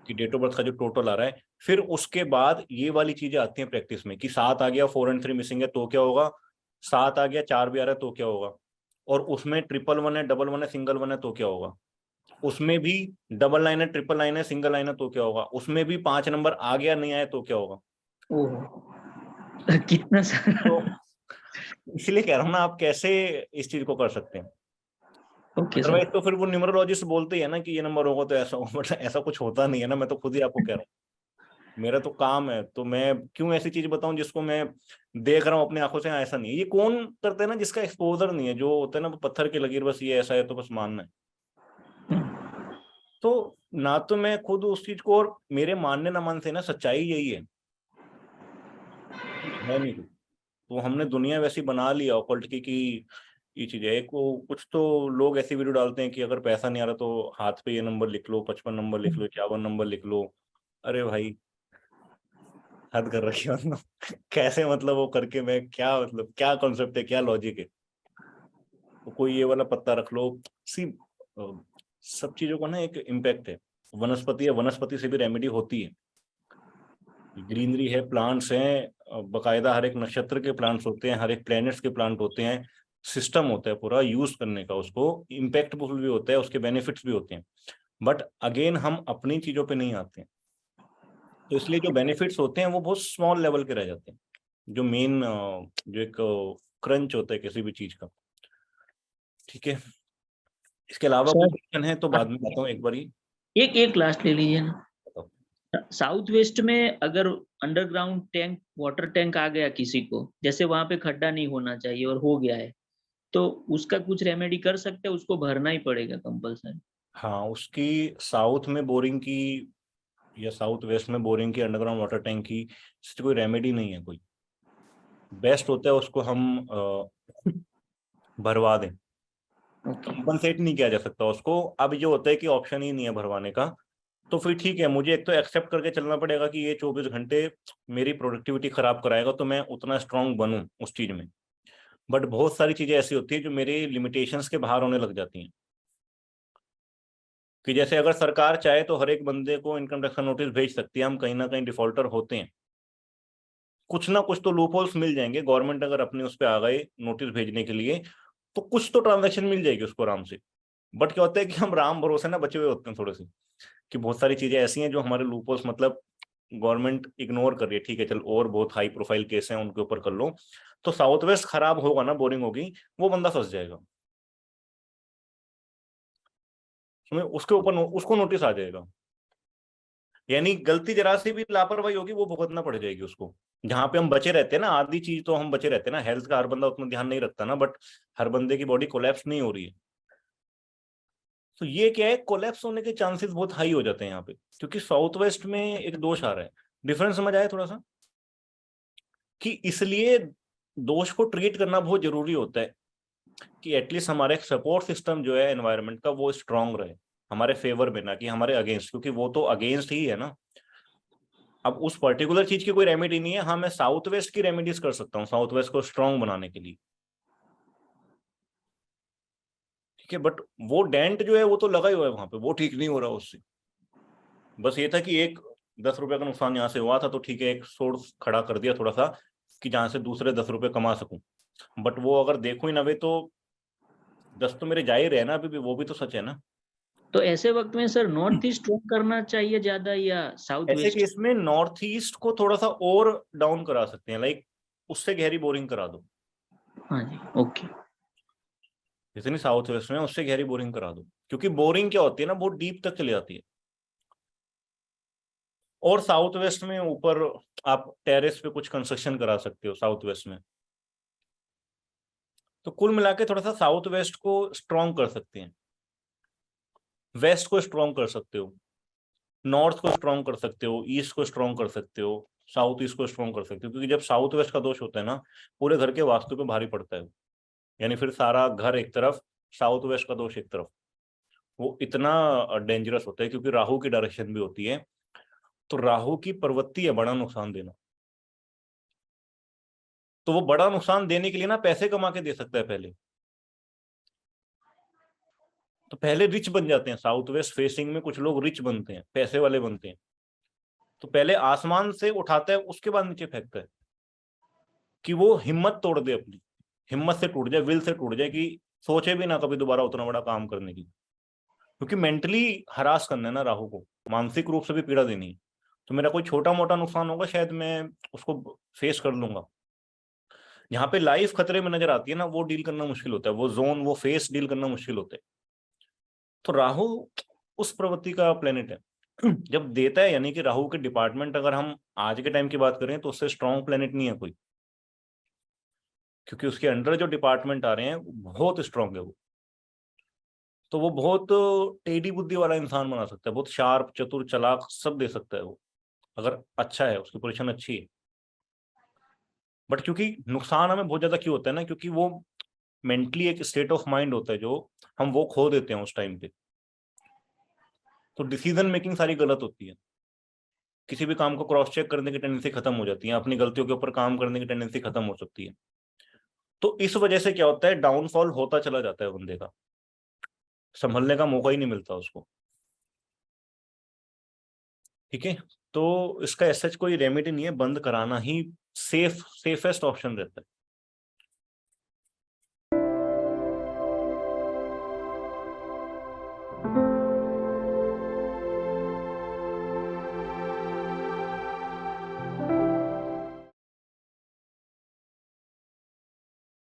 कि डेट ऑफ बर्थ का जो टोटल आ रहा है। फिर उसके बाद ये वाली चीजें आती हैं प्रैक्टिस में कि 7 आ गया, 4 and 3 मिसिंग है तो क्या होगा, 7 आ गया 4 भी आ रहा है तो क्या होगा, और उसमें 111 है, 11 है, सिंगल 1 है तो क्या होगा, उसमें भी डबल लाइन है, ट्रिपल लाइन है, सिंगल लाइन है तो क्या होगा, उसमें भी 5 नंबर आ गया नहीं आया तो क्या होगा। ओह कितना सारा। तो इसलिए कह रहा हूँ ना, आप कैसे इस चीज को कर सकते हैं। Okay otherwise sir. तो फिर वो न्यूमरोलॉजिस्ट बोलते ही है ना कि ये नंबर होगा तो ऐसा होगा, बट ऐसा कुछ होता नहीं है ना। मैं तो खुद ही आपको कह रहा हूँ, मेरा तो काम है, तो मैं क्यों ऐसी चीज बताऊं जिसको मैं देख रहा हूँ अपनी आंखों से। ऐसा नहीं है, ये कौन करते हैं ना जिसका एक्सपोजर नहीं है, जो होता है ना पत्थर की लकीर, बस ये ऐसा है तो बस मानना है। तो ना तो मैं खुद उस चीज को, और मेरे मानने ना मानने से ना सच्चाई यही है नहीं कुछ, तो हमने दुनिया वैसी बना लिया ऑकल्ट की कि ये चीज है। को कुछ तो लोग ऐसी वीडियो डालते हैं कि अगर पैसा नहीं आ रहा तो हाथ पे ये नंबर लिख लो, 55 नंबर लिख लो, 51 नंबर लिख लो। अरे भाई हद कर रखी है मतलब कैसे, मतलब वो करके मैं क्या, मतलब क्या कॉन्सेप्ट है, क्या लॉजिक है। तो कोई ये वाला पत्ता रख लो, सी सब चीजों का ना एक इम्पैक्ट है। वनस्पति है, वनस्पति से भी रेमेडी होती है, ग्रीनरी है, प्लांट्स हैं, बकायदा हर एक नक्षत्र के प्लांट्स होते हैं, हर एक प्लैनेट्स के प्लांट होते हैं, सिस्टम होता है पूरा यूज करने का, उसको इम्पैक्टफुल भी होता है, उसके बेनिफिट्स भी होते हैं। बट अगेन हम अपनी चीजों पे नहीं आते हैं, तो इसलिए जो बेनिफिट्स होते हैं वो बहुत स्मॉल लेवल के रह जाते हैं। जो मेन जो एक क्रंच होता है किसी भी चीज का। ठीक है, इसके अलावा कोई सर क्वेश्चन है तो बाद में बताता हूँ एक बार ही। एक एक लास्ट ले लीजिए ना। साउथ वेस्ट में अगर अंडरग्राउंड टैंक, वाटर टैंक आ गया किसी को, जैसे वहां पे खड्डा नहीं होना चाहिए और हो गया है, तो उसका कुछ रेमेडी कर सकते हैं, उसको भरना ही पड़ेगा कंपलसरी। हाँ, उसकी साउथ में बोरिंग की या साउथ वेस्ट में बोरिंग की, अंडरग्राउंड वाटर टैंक की इससे कोई रेमेडी नहीं है कोई। बेस्ट होता है उसको हम भरवा दें, कंपनसेट नहीं किया जा सकता उसको। अब जो होता है कि ऑप्शन ही नहीं है भरवाने का, तो फिर ठीक है, मुझे एक तो एक्सेप्ट करके चलना पड़ेगा कि ये 24 घंटे मेरी प्रोडक्टिविटी खराब कराएगा, तो मैं उतना स्ट्रांग बनूं उस चीज में। बट बहुत सारी चीजें ऐसी होती है जो मेरी लिमिटेशंस के बाहर होने लग जाती हैं, कि जैसे अगर सरकार चाहे तो हर एक बंदे को इनकम टैक्स का नोटिस भेज सकती है, हम कहीं ना कहीं डिफॉल्टर होते हैं, कुछ ना कुछ तो लूपहोल्स मिल जाएंगे। गवर्नमेंट अगर अपने उस पर आ गए नोटिस भेजने के लिए, तो कुछ तो ट्रांजैक्शन मिल जाएगी उसको आराम से। बट क्या होता है कि हम राम भरोसे ना बचे हुए होते हैं थोड़े से, कि बहुत सारी चीजें ऐसी हैं जो हमारे लूपहोल्स, मतलब गवर्नमेंट इग्नोर कर रही है। ठीक है चल, और बहुत हाई प्रोफाइल केस हैं उनके ऊपर कर लो, तो साउथ वेस्ट खराब होगा ना, बोरिंग होगी, वो बंदा फंस जाएगा, उसके ऊपर उसको नोटिस आ जाएगा। यानी गलती जरा सी भी लापरवाही होगी वो भुगतना पड़ जाएगी उसको। जहां पे हम बचे रहते हैं ना, आधी चीज तो हम बचे रहते हैं ना, हेल्थ का हर बंदा उतना ध्यान नहीं रखता ना, बट हर बंदे की बॉडी कोलैप्स नहीं हो रही है। तो ये क्या है, कोलैप्स होने के चांसेस बहुत हाई हो जाते हैं यहाँ पे, क्योंकि साउथ वेस्ट में एक दोष आ रहा है। डिफरेंस समझ आया थोड़ा सा, कि इसलिए दोष को ट्रीट करना बहुत जरूरी होता है, कि एटलीस्ट हमारा एक सपोर्ट सिस्टम जो है एनवायरनमेंट का, वो स्ट्रांग रहे हमारे फेवर में, ना कि हमारे अगेंस्ट, क्योंकि वो तो अगेंस्ट ही है ना। अब उस पर्टिकुलर चीज की कोई रेमेडी नहीं है। हाँ, मैं साउथ वेस्ट की रेमेडीज कर सकता हूँ साउथ वेस्ट को स्ट्रांग बनाने के लिए। ठीक है, बट वो डेंट जो है वो तो लगा ही हुआ है वहां पे, वो ठीक नहीं हो रहा उससे। बस ये था कि एक 10 रुपए का नुकसान यहाँ से हुआ था, तो ठीक है एक सोर्स खड़ा कर दिया थोड़ा सा कि जहां से दूसरे 10 रुपए कमा सकूं। बट वो अगर देखो ही ना वे, तो 10 तो मेरे जा ही रहे ना अभी भी, वो भी तो सच है ना। तो ऐसे वक्त में सर नॉर्थ ईस्ट रोक करना चाहिए ज्यादा या साउथ ऐसे वेस्ट? केस में नॉर्थ ईस्ट को थोड़ा सा और डाउन करा सकते हैं, लाइक उससे गहरी बोरिंग करा दो। हाँ जी, ओके। जितनी साउथ वेस्ट में उससे गहरी बोरिंग करा दो, क्योंकि बोरिंग क्या होती है ना, बहुत डीप तक चली जाती है। और साउथ वेस्ट में ऊपर आप टेरेस पे कुछ कंस्ट्रक्शन करा सकते हो साउथ वेस्ट में। तो कुल मिला के थोड़ा सा साउथ वेस्ट को स्ट्रॉन्ग कर सकते हैं, वेस्ट को स्ट्रॉन्ग कर सकते हो, नॉर्थ को स्ट्रॉन्ग कर सकते हो, ईस्ट को स्ट्रॉन्ग कर सकते हो, साउथ ईस्ट को स्ट्रॉन्ग कर सकते हो। क्योंकि जब साउथ वेस्ट का दोष होता है ना, पूरे घर के वास्तु पे भारी पड़ता है। यानी फिर सारा घर एक तरफ, साउथ वेस्ट का दोष एक तरफ, वो इतना डेंजरस होता है। क्योंकि राहु की डायरेक्शन भी होती है, तो राहु की प्रवृत्ति है बड़ा नुकसान देना। तो वो बड़ा नुकसान देने के लिए ना पैसे कमा के दे सकता है पहले, तो पहले रिच बन जाते हैं। साउथ वेस्ट फेसिंग में कुछ लोग रिच बनते हैं, पैसे वाले बनते हैं। तो पहले आसमान से उठाता है, उसके बाद नीचे फेंकता है, कि वो हिम्मत तोड़ दे अपनी, हिम्मत से टूट जाए, विल से टूट जाए, कि सोचे भी ना कभी दोबारा उतना बड़ा काम करने की। क्योंकि मेंटली हरास करना है ना राहु को, मानसिक रूप से भी पीड़ा देनी है। तो मेरा कोई छोटा मोटा नुकसान होगा, शायद मैं उसको फेस कर लूंगा। यहाँ पे लाइफ खतरे में नजर आती है ना, वो डील करना मुश्किल होता है, वो जोन, वो फेस डील करना मुश्किल होता है। तो राहु उस प्रवृत्ति का प्लेनेट है। जब देता है, यानी कि राहु के डिपार्टमेंट अगर हम आज के टाइम की बात करें तो उससे स्ट्रॉन्ग प्लेनेट नहीं है कोई, क्योंकि उसके अंडर जो डिपार्टमेंट आ रहे हैं बहुत स्ट्रॉन्ग है वो। तो वो बहुत टेढ़ी बुद्धि वाला इंसान बना सकता है, बहुत शार्प, चतुर, चालाक सब दे सकता है वो, अगर अच्छा है, उसकी पोजीशन अच्छी है। बट क्योंकि नुकसान हमें बहुत ज्यादा क्यों होता है ना, क्योंकि वो मेंटली एक स्टेट ऑफ माइंड होता है जो हम वो खो देते हैं उस टाइम पे। तो डिसीजन मेकिंग सारी गलत होती है, किसी भी काम को क्रॉस चेक करने की टेंडेंसी खत्म हो जाती है, अपनी गलतियों के ऊपर काम करने की टेंडेंसी खत्म हो सकती है। तो इस वजह से क्या होता है, डाउनफॉल होता चला जाता है बंदे का, संभलने का मौका ही नहीं मिलता उसको। ठीक है, तो इसका ऐसा कोई रेमेडी नहीं है, बंद कराना ही सेफेस्ट ऑप्शन रहता है।